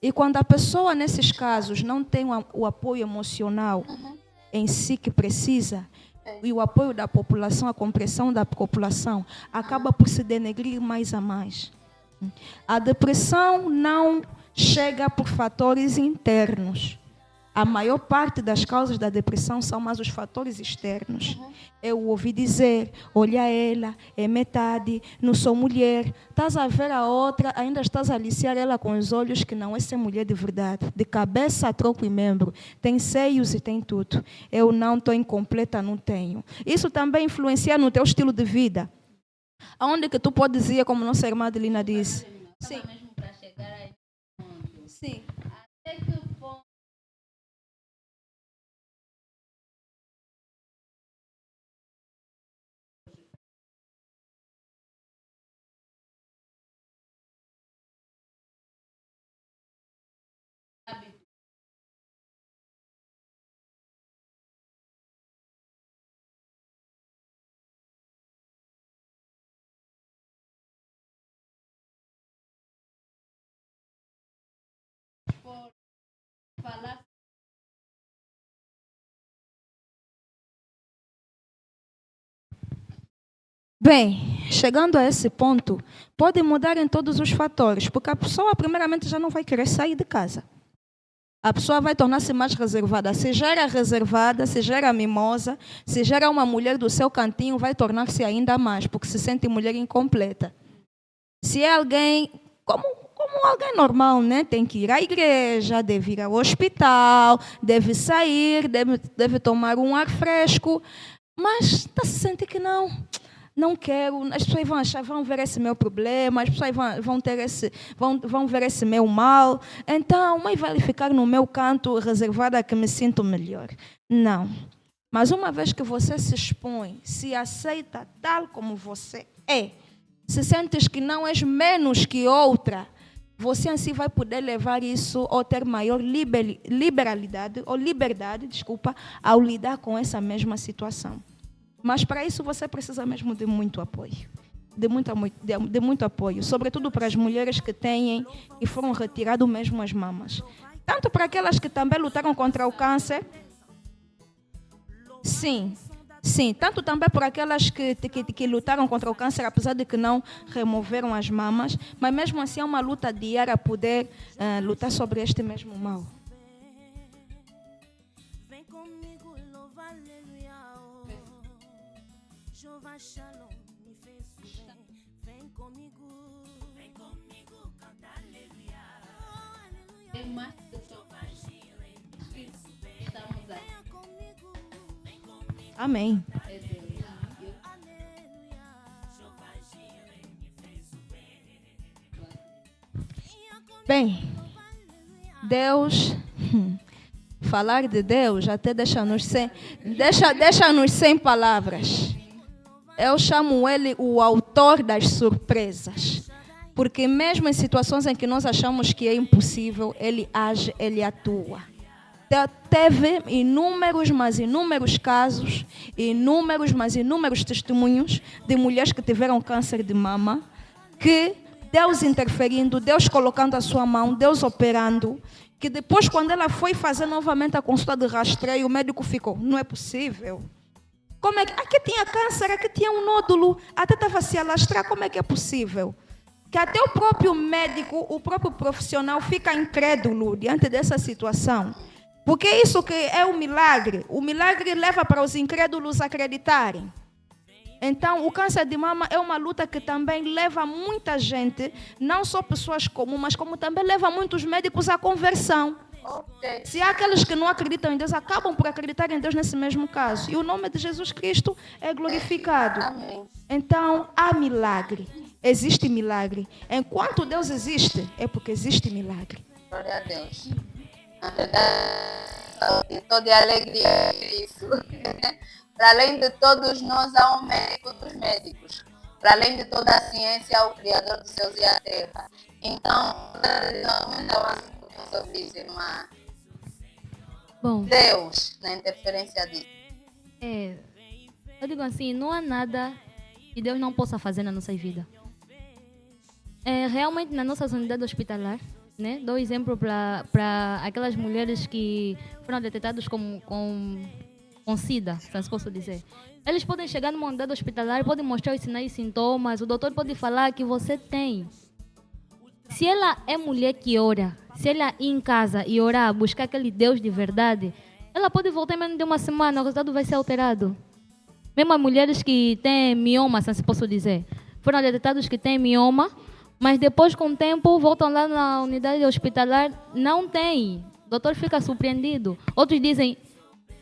E quando a pessoa, nesses casos, não tem o apoio emocional em si que precisa, e o apoio da população, a compreensão da população, acaba por se denegrir mais a mais. A depressão não chega por fatores internos. A maior parte das causas da depressão são mais os fatores externos. Eu ouvi dizer, olha ela, é metade, não sou mulher. Estás a ver a outra, ainda estás a aliciar ela com os olhos que não é ser mulher de verdade. De cabeça, tronco e membro. Tem seios e tem tudo. Eu não estou incompleta, não tenho. Isso também influencia no teu estilo de vida. Aonde que tu podes ir, como nossa irmã Adelina disse? Sim. Sim. Até que Bem, chegando a esse ponto, pode mudar em todos os fatores, porque a pessoa, primeiramente, já não vai querer sair de casa. A pessoa vai tornar-se mais reservada. Se já era reservada, se já era mimosa, se já era uma mulher do seu cantinho, vai tornar-se ainda mais, porque se sente mulher incompleta. Se é alguém, como alguém normal, né? Tem que ir à igreja, deve ir ao hospital, deve sair, deve tomar um ar fresco, mas está se sentindo que não quero, as pessoas vão ver esse meu problema, as pessoas vão ver esse meu mal, então, mas vai ficar no meu canto reservada que me sinto melhor. Não. Mas uma vez que você se expõe, se aceita tal como você é, se sentes que não és menos que outra, você assim vai poder levar isso ou ter maior liberdade, ao lidar com essa mesma situação. Mas para isso você precisa mesmo de muito apoio. De muito apoio. Sobretudo para as mulheres que foram retiradas mesmo as mamas. Tanto para aquelas que também lutaram contra o câncer. Sim. Tanto também por aquelas que lutaram contra o câncer, apesar de que não removeram as mamas. Mas mesmo assim é uma luta diária a poder lutar sobre este mesmo mal. Shalom, me fez bem. Vem comigo, canta aleluia. Oh, aleluia. Estamos aí. Amém. Bem, Deus, falar de Deus até deixa-nos sem palavras. Eu chamo ele o autor das surpresas. Porque mesmo em situações em que nós achamos que é impossível, ele age, ele atua. Teve inúmeros casos, inúmeros testemunhos de mulheres que tiveram câncer de mama, que Deus interferindo, Deus colocando a sua mão, Deus operando, que depois quando ela foi fazer novamente a consulta de rastreio, o médico ficou, não é possível. Como é que aqui tinha câncer, aqui tinha um nódulo, até estava a se alastrar, como é que é possível? Que até o próprio médico, o próprio profissional fica incrédulo diante dessa situação. Porque isso que é o milagre leva para os incrédulos acreditarem. Então, o câncer de mama é uma luta que também leva muita gente, não só pessoas comuns, mas como também leva muitos médicos à conversão. Okay. Se há aqueles que não acreditam em Deus, acabam por acreditar em Deus nesse mesmo caso. E o nome de Jesus Cristo é glorificado. Amém. Então, há milagre. Existe milagre. Enquanto Deus existe, é porque existe milagre. Glória a Deus. Na verdade, estou de alegria por isso. Para além de todos nós, há um médico dos médicos. Para além de toda a ciência, há o Criador dos céus e a terra. Então, não sobre isso, irmã. Bom, Deus, na interferência disso. Eu digo assim, não há nada que Deus não possa fazer na nossa vida. Realmente, na nossa unidade hospitalar, né, dou exemplo para aquelas mulheres que foram detectadas com SIDA, se posso dizer. Eles podem chegar numa unidade hospitalar, podem mostrar os sinais e sintomas, o doutor pode falar que você tem. Se ela é mulher que ora, se ela ir em casa e orar, buscar aquele Deus de verdade, ela pode voltar em menos de uma semana, o resultado vai ser alterado. Mesmo as mulheres que têm mioma, se posso dizer, foram detectados que têm mioma, mas depois, com o tempo, voltam lá na unidade hospitalar, não tem. O doutor fica surpreendido. Outros dizem,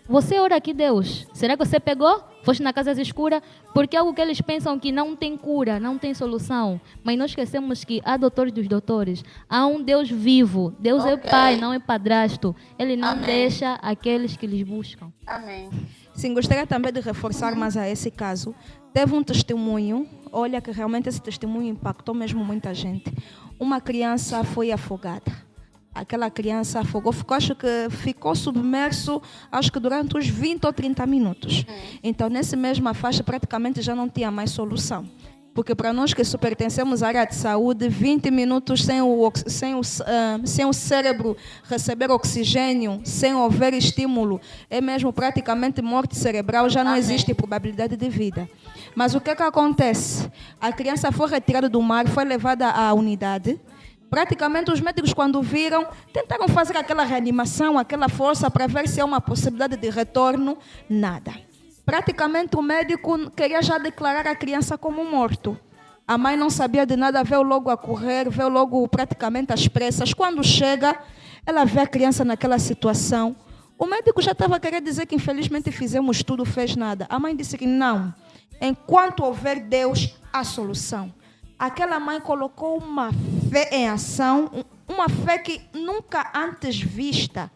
você ora aqui, Deus, será que você pegou? Foste na casa escura? Porque é algo que eles pensam que não tem cura, não tem solução. Mas nós esquecemos que há doutores dos doutores. Há um Deus vivo. Deus é Pai, não é padrasto. Ele não deixa aqueles que lhes buscam. Amém. Sim, gostaria também de reforçar mais a esse caso. Teve um testemunho, olha que realmente esse testemunho impactou mesmo muita gente. Uma criança foi afogada. Aquela criança afogou, ficou submerso, acho que durante uns 20 ou 30 minutos. Então, nessa mesma faixa, praticamente já não tinha mais solução. Porque para nós que pertencemos à área de saúde, 20 minutos sem o cérebro receber oxigênio, sem haver estímulo, é mesmo praticamente morte cerebral, já não existe probabilidade de vida. Mas o que acontece? A criança foi retirada do mar, foi levada à unidade. Praticamente os médicos, quando viram, tentaram fazer aquela reanimação, aquela força para ver se há uma possibilidade de retorno. Nada. Praticamente o médico queria já declarar a criança como morto. A mãe não sabia de nada, veio logo a correr, veio logo praticamente às pressas. Quando chega, ela vê a criança naquela situação. O médico já estava querendo dizer que infelizmente fizemos tudo, fez nada. A mãe disse que não. Enquanto houver Deus, há solução. Aquela mãe colocou uma fé em ação, uma fé que nunca antes vista.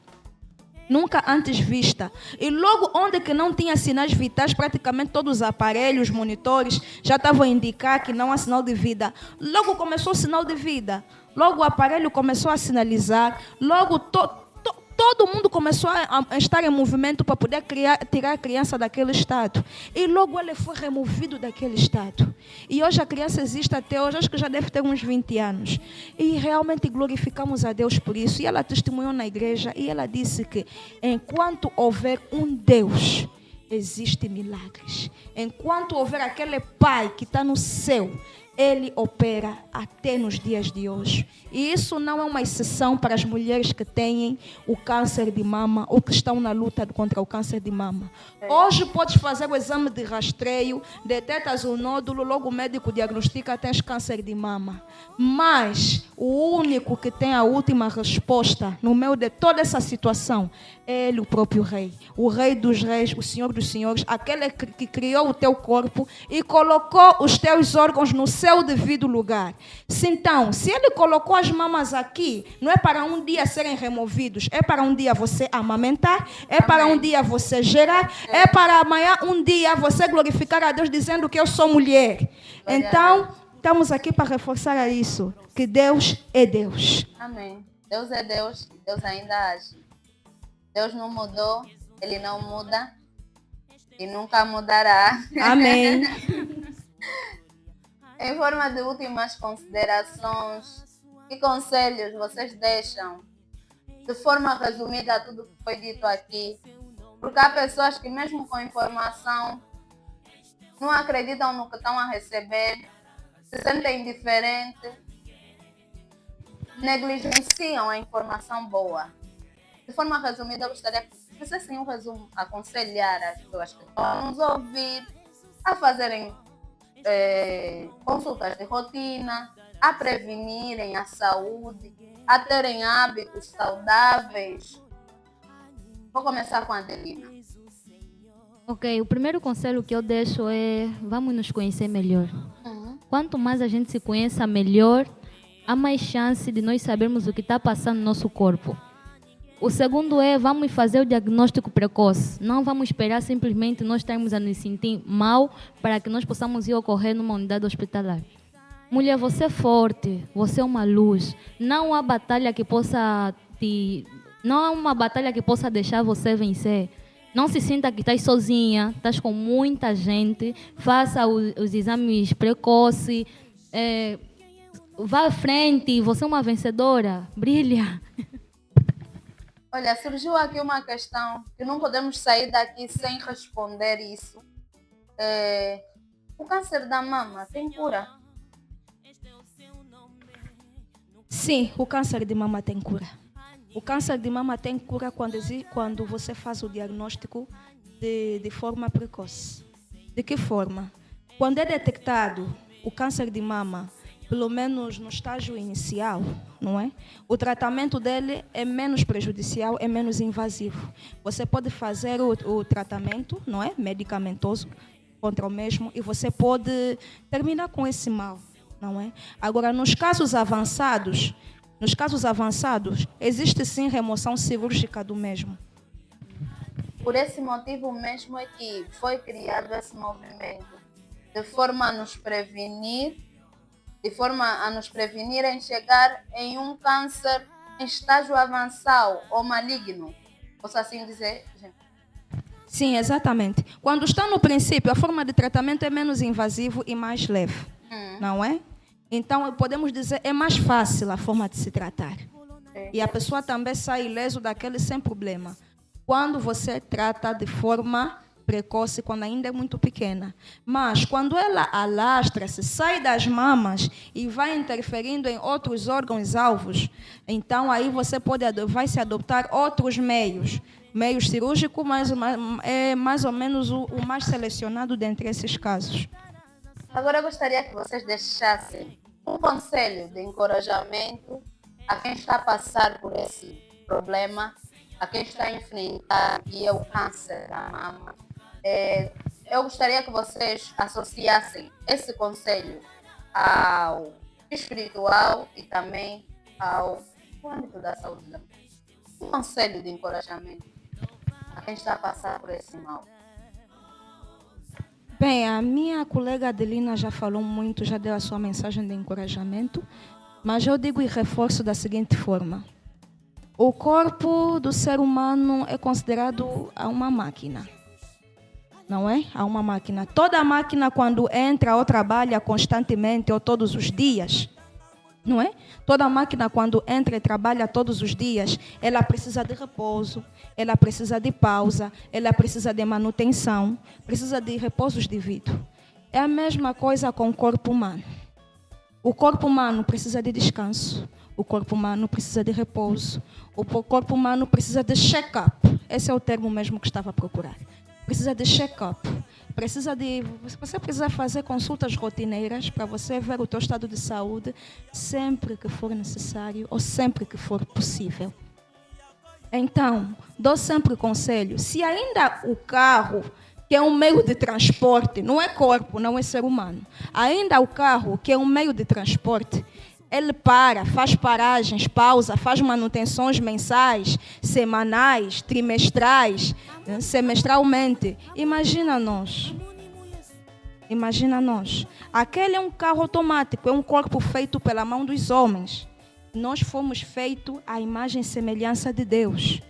Nunca antes vista. E logo onde que não tinha sinais vitais, praticamente todos os aparelhos, monitores, já estavam a indicar que não há sinal de vida. Logo começou o sinal de vida. Logo o aparelho começou a sinalizar. Logo todo mundo começou a estar em movimento para poder tirar a criança daquele estado. E logo ele foi removido daquele estado. E hoje a criança existe até hoje, acho que já deve ter uns 20 anos. E realmente glorificamos a Deus por isso. E ela testemunhou na igreja e ela disse que enquanto houver um Deus, existem milagres. Enquanto houver aquele Pai que está no céu, Ele opera até nos dias de hoje. E isso não é uma exceção para as mulheres que têm o câncer de mama ou que estão na luta contra o câncer de mama. Hoje podes fazer o exame de rastreio, detectas o nódulo, logo o médico diagnostica, tens câncer de mama. Mas o único que tem a última resposta no meio de toda essa situação é Ele, o próprio Rei. O Rei dos Reis, o Senhor dos Senhores, aquele que criou o teu corpo e colocou os teus órgãos no seu devido lugar. Então, se Ele colocou as mamas aqui, não é para um dia serem removidos, é para um dia você amamentar, é para um dia você gerar, é para amanhã um dia você glorificar a Deus dizendo que eu sou mulher. Então, estamos aqui para reforçar isso, que Deus é Deus. Amém. Deus é Deus, Deus ainda age. Deus não mudou, Ele não muda e nunca mudará. Amém. Em forma de últimas considerações, que conselhos vocês deixam? De forma resumida, tudo que foi dito aqui. Porque há pessoas que mesmo com informação não acreditam no que estão a receber, se sentem indiferentes, negligenciam a informação boa. De forma resumida, eu gostaria que fizessem um resumo, aconselhar as pessoas que estão a nos ouvir a fazerem consultas de rotina, a prevenirem a saúde, a terem hábitos saudáveis. Vou começar com a Adelina. Ok, o primeiro conselho que eu deixo é: vamos nos conhecer melhor. Quanto mais a gente se conheça melhor, há mais chance de nós sabermos o que está passando no nosso corpo. O segundo é: vamos fazer o diagnóstico precoce. Não vamos esperar simplesmente nós estarmos a nos sentir mal para que nós possamos ir ocorrer numa unidade hospitalar. Mulher, você é forte, você é uma luz. Não há batalha que possa não há uma batalha que possa deixar você vencer. Não se sinta que estás sozinha, estás com muita gente. Faça os exames precoces. Vá à frente, você é uma vencedora. Brilha. Olha, surgiu aqui uma questão que não podemos sair daqui sem responder isso. O câncer da mama tem cura? Sim, o câncer de mama tem cura. O câncer de mama tem cura quando você faz o diagnóstico de forma precoce. De que forma? Quando é detectado o câncer de mama, pelo menos no estágio inicial, não é? O tratamento dele é menos prejudicial, é menos invasivo. Você pode fazer o tratamento, não é? Medicamentoso contra o mesmo e você pode terminar com esse mal, não é? Agora, nos casos avançados, existe sim remoção cirúrgica do mesmo. Por esse motivo mesmo é que foi criado esse movimento, de forma a nos prevenir em chegar em um câncer em estágio avançado ou maligno. Posso assim dizer, gente? Sim, exatamente. Quando está no princípio, a forma de tratamento é menos invasivo e mais leve. não é? Então, podemos dizer, é mais fácil a forma de se tratar. E a pessoa também sai ileso daquele sem problema. Quando você trata de forma precoce, quando ainda é muito pequena. Mas quando ela alastra-se, sai das mamas e vai interferindo em outros órgãos-alvos, então aí você vai se adoptar outros meios. Meios cirúrgicos, mas é mais ou menos o mais selecionado dentre esses casos. Agora eu gostaria que vocês deixassem um conselho de encorajamento a quem está a passar por esse problema, a quem está a enfrentar, que é o câncer da mama. Eu gostaria que vocês associassem esse conselho ao espiritual e também ao âmbito da saúde. Um conselho de encorajamento a quem está a passar por esse mal. Bem, a minha colega Adelina já falou muito, já deu a sua mensagem de encorajamento, mas eu digo e reforço da seguinte forma. O corpo do ser humano é considerado uma máquina. Não é? Há uma máquina. Toda máquina, quando entra ou trabalha constantemente ou todos os dias, não é? Toda máquina, quando entra e trabalha todos os dias, ela precisa de repouso, ela precisa de pausa, ela precisa de manutenção, precisa de repousos devidos. É a mesma coisa com o corpo humano. O corpo humano precisa de descanso, o corpo humano precisa de repouso, o corpo humano precisa de check-up. Esse é o termo mesmo que estava a procurar. Precisa de check-up. Você precisa fazer consultas rotineiras para você ver o teu estado de saúde sempre que for necessário ou sempre que for possível. Então, dou sempre o conselho, se ainda o carro, que é um meio de transporte, não é corpo, não é ser humano, ainda o carro, que é um meio de transporte, ele faz paragens, pausa, faz manutenções mensais, semanais, trimestrais, semestralmente. Imagina nós. Aquele é um carro automático, é um corpo feito pela mão dos homens. Nós fomos feitos à imagem e semelhança de Deus.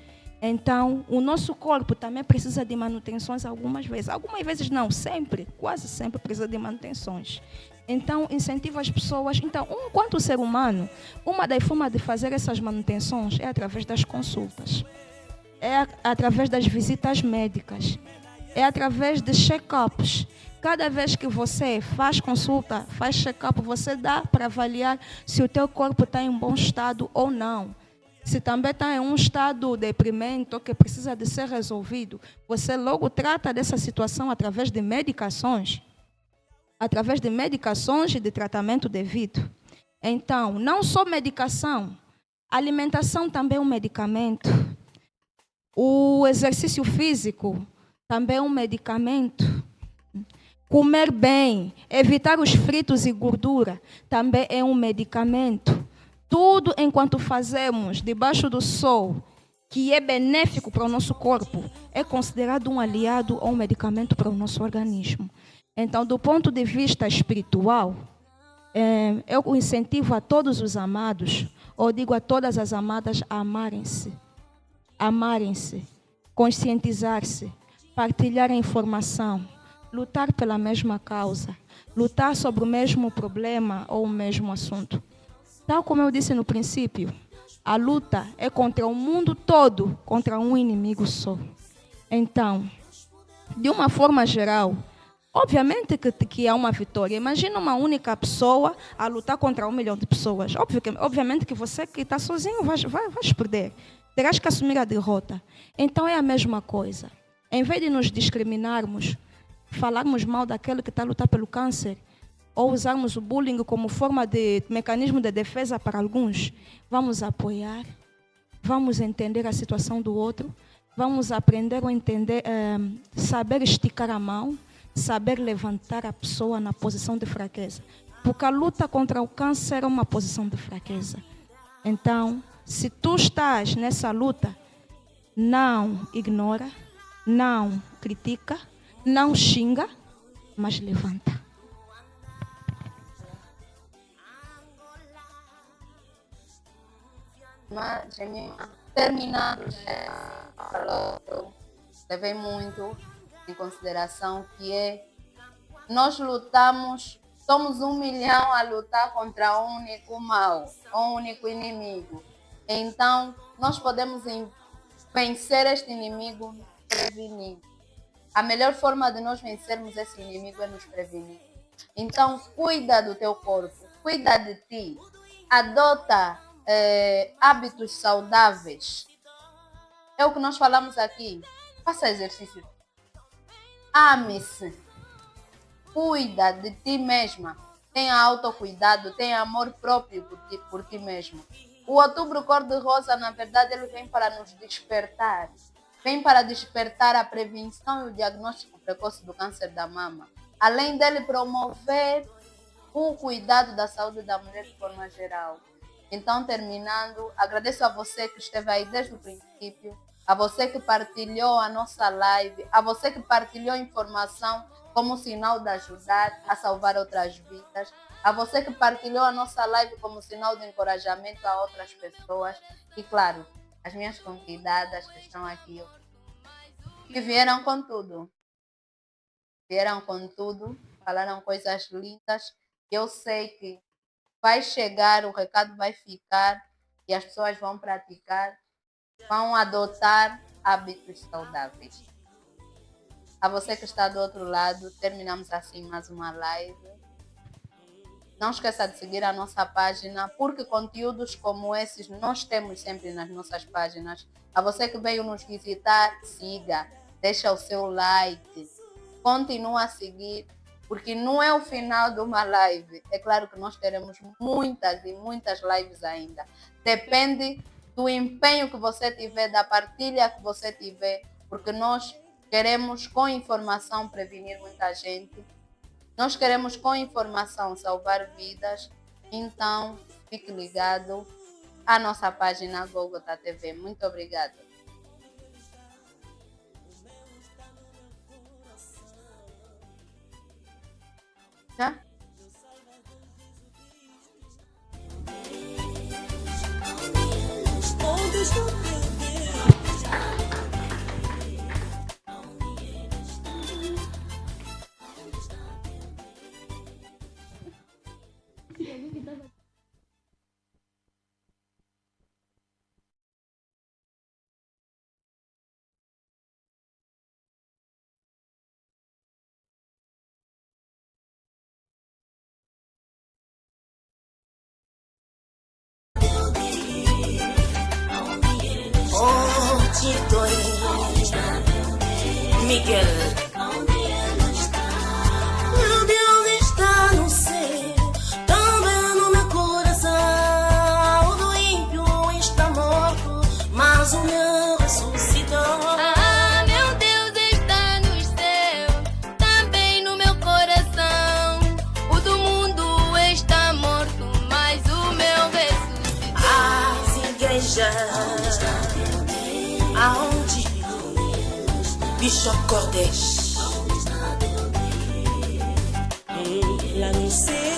Então, o nosso corpo também precisa de manutenções algumas vezes. Algumas vezes não, sempre, quase sempre precisa de manutenções. Então, incentivo as pessoas. Então, enquanto ser humano, uma das formas de fazer essas manutenções é através das consultas. É através das visitas médicas. É através de check-ups. Cada vez que você faz consulta, faz check-up, você dá para avaliar se o teu corpo está em bom estado ou não. Se também está em um estado deprimente ou que precisa de ser resolvido, você logo trata dessa situação através de medicações. Através de medicações e de tratamento devido. Então, não só medicação, alimentação também é um medicamento. O exercício físico também é um medicamento. Comer bem, evitar os fritos e gordura também é um medicamento. Tudo enquanto fazemos debaixo do sol, que é benéfico para o nosso corpo, é considerado um aliado ou um medicamento para o nosso organismo. Então, do ponto de vista espiritual, eu incentivo a todos os amados, ou digo a todas as amadas, a amarem-se, conscientizar-se, partilhar a informação, lutar pela mesma causa, lutar sobre o mesmo problema ou o mesmo assunto. Tal como eu disse no princípio, a luta é contra o mundo todo, contra um inimigo só. Então, de uma forma geral, obviamente que há uma vitória. Imagina uma única pessoa a lutar contra 1 milhão de pessoas. Obviamente que você que está sozinho vai perder. Terás que assumir a derrota. Então é a mesma coisa. Em vez de nos discriminarmos, falarmos mal daquele que está a lutar pelo câncer, ou usarmos o bullying como forma de mecanismo de defesa para alguns, vamos apoiar, vamos entender a situação do outro, vamos aprender a entender, saber esticar a mão, saber levantar a pessoa na posição de fraqueza. Porque a luta contra o câncer é uma posição de fraqueza. Então, se tu estás nessa luta, não ignora, não critica, não xinga, mas levanta. Mas, terminando, eu levei muito em consideração que nós lutamos Somos 1 milhão a lutar contra um único mal, um único inimigo. Então, nós podemos vencer este inimigo prevenindo. A melhor forma de nós vencermos esse inimigo é nos prevenir. Então, cuida do teu corpo, cuida de ti, adota hábitos saudáveis. É o que nós falamos aqui. Faça exercício. Ame-se. Cuida de ti mesma. Tenha autocuidado, tenha amor próprio por ti mesmo. O Outubro Cor-de-Rosa, na verdade, ele vem para nos despertar. Vem para despertar a prevenção e o diagnóstico precoce do câncer da mama. Além dele promover o cuidado da saúde da mulher de forma geral. Então, terminando, agradeço a você que esteve aí desde o princípio, a você que partilhou a nossa live, a você que partilhou informação como sinal de ajudar a salvar outras vidas, a você que partilhou a nossa live como sinal de encorajamento a outras pessoas e, claro, as minhas convidadas que estão aqui, que vieram com tudo. Vieram com tudo, falaram coisas lindas. Eu sei que vai chegar, o recado vai ficar e as pessoas vão praticar, vão adotar hábitos saudáveis. A você que está do outro lado, terminamos assim mais uma live. Não esqueça de seguir a nossa página, porque conteúdos como esses nós temos sempre nas nossas páginas. A você que veio nos visitar, siga, deixa o seu like, continua a seguir, porque não é o final de uma live. É claro que nós teremos muitas e muitas lives ainda. Depende do empenho que você tiver, da partilha que você tiver, porque nós queremos com informação prevenir muita gente. Nós queremos com informação salvar vidas. Então, fique ligado à nossa página Gólgota TV. Muito obrigada. Já? Miguel. Meu Deus está no céu, também no meu coração. O do ímpio está morto, mas o meu ressuscitou. Ah, meu Deus está no céu, também no meu coração. O do mundo está morto, mas o meu ressuscitou. As igrejas, aonde Bishop Cordes, lá no céu.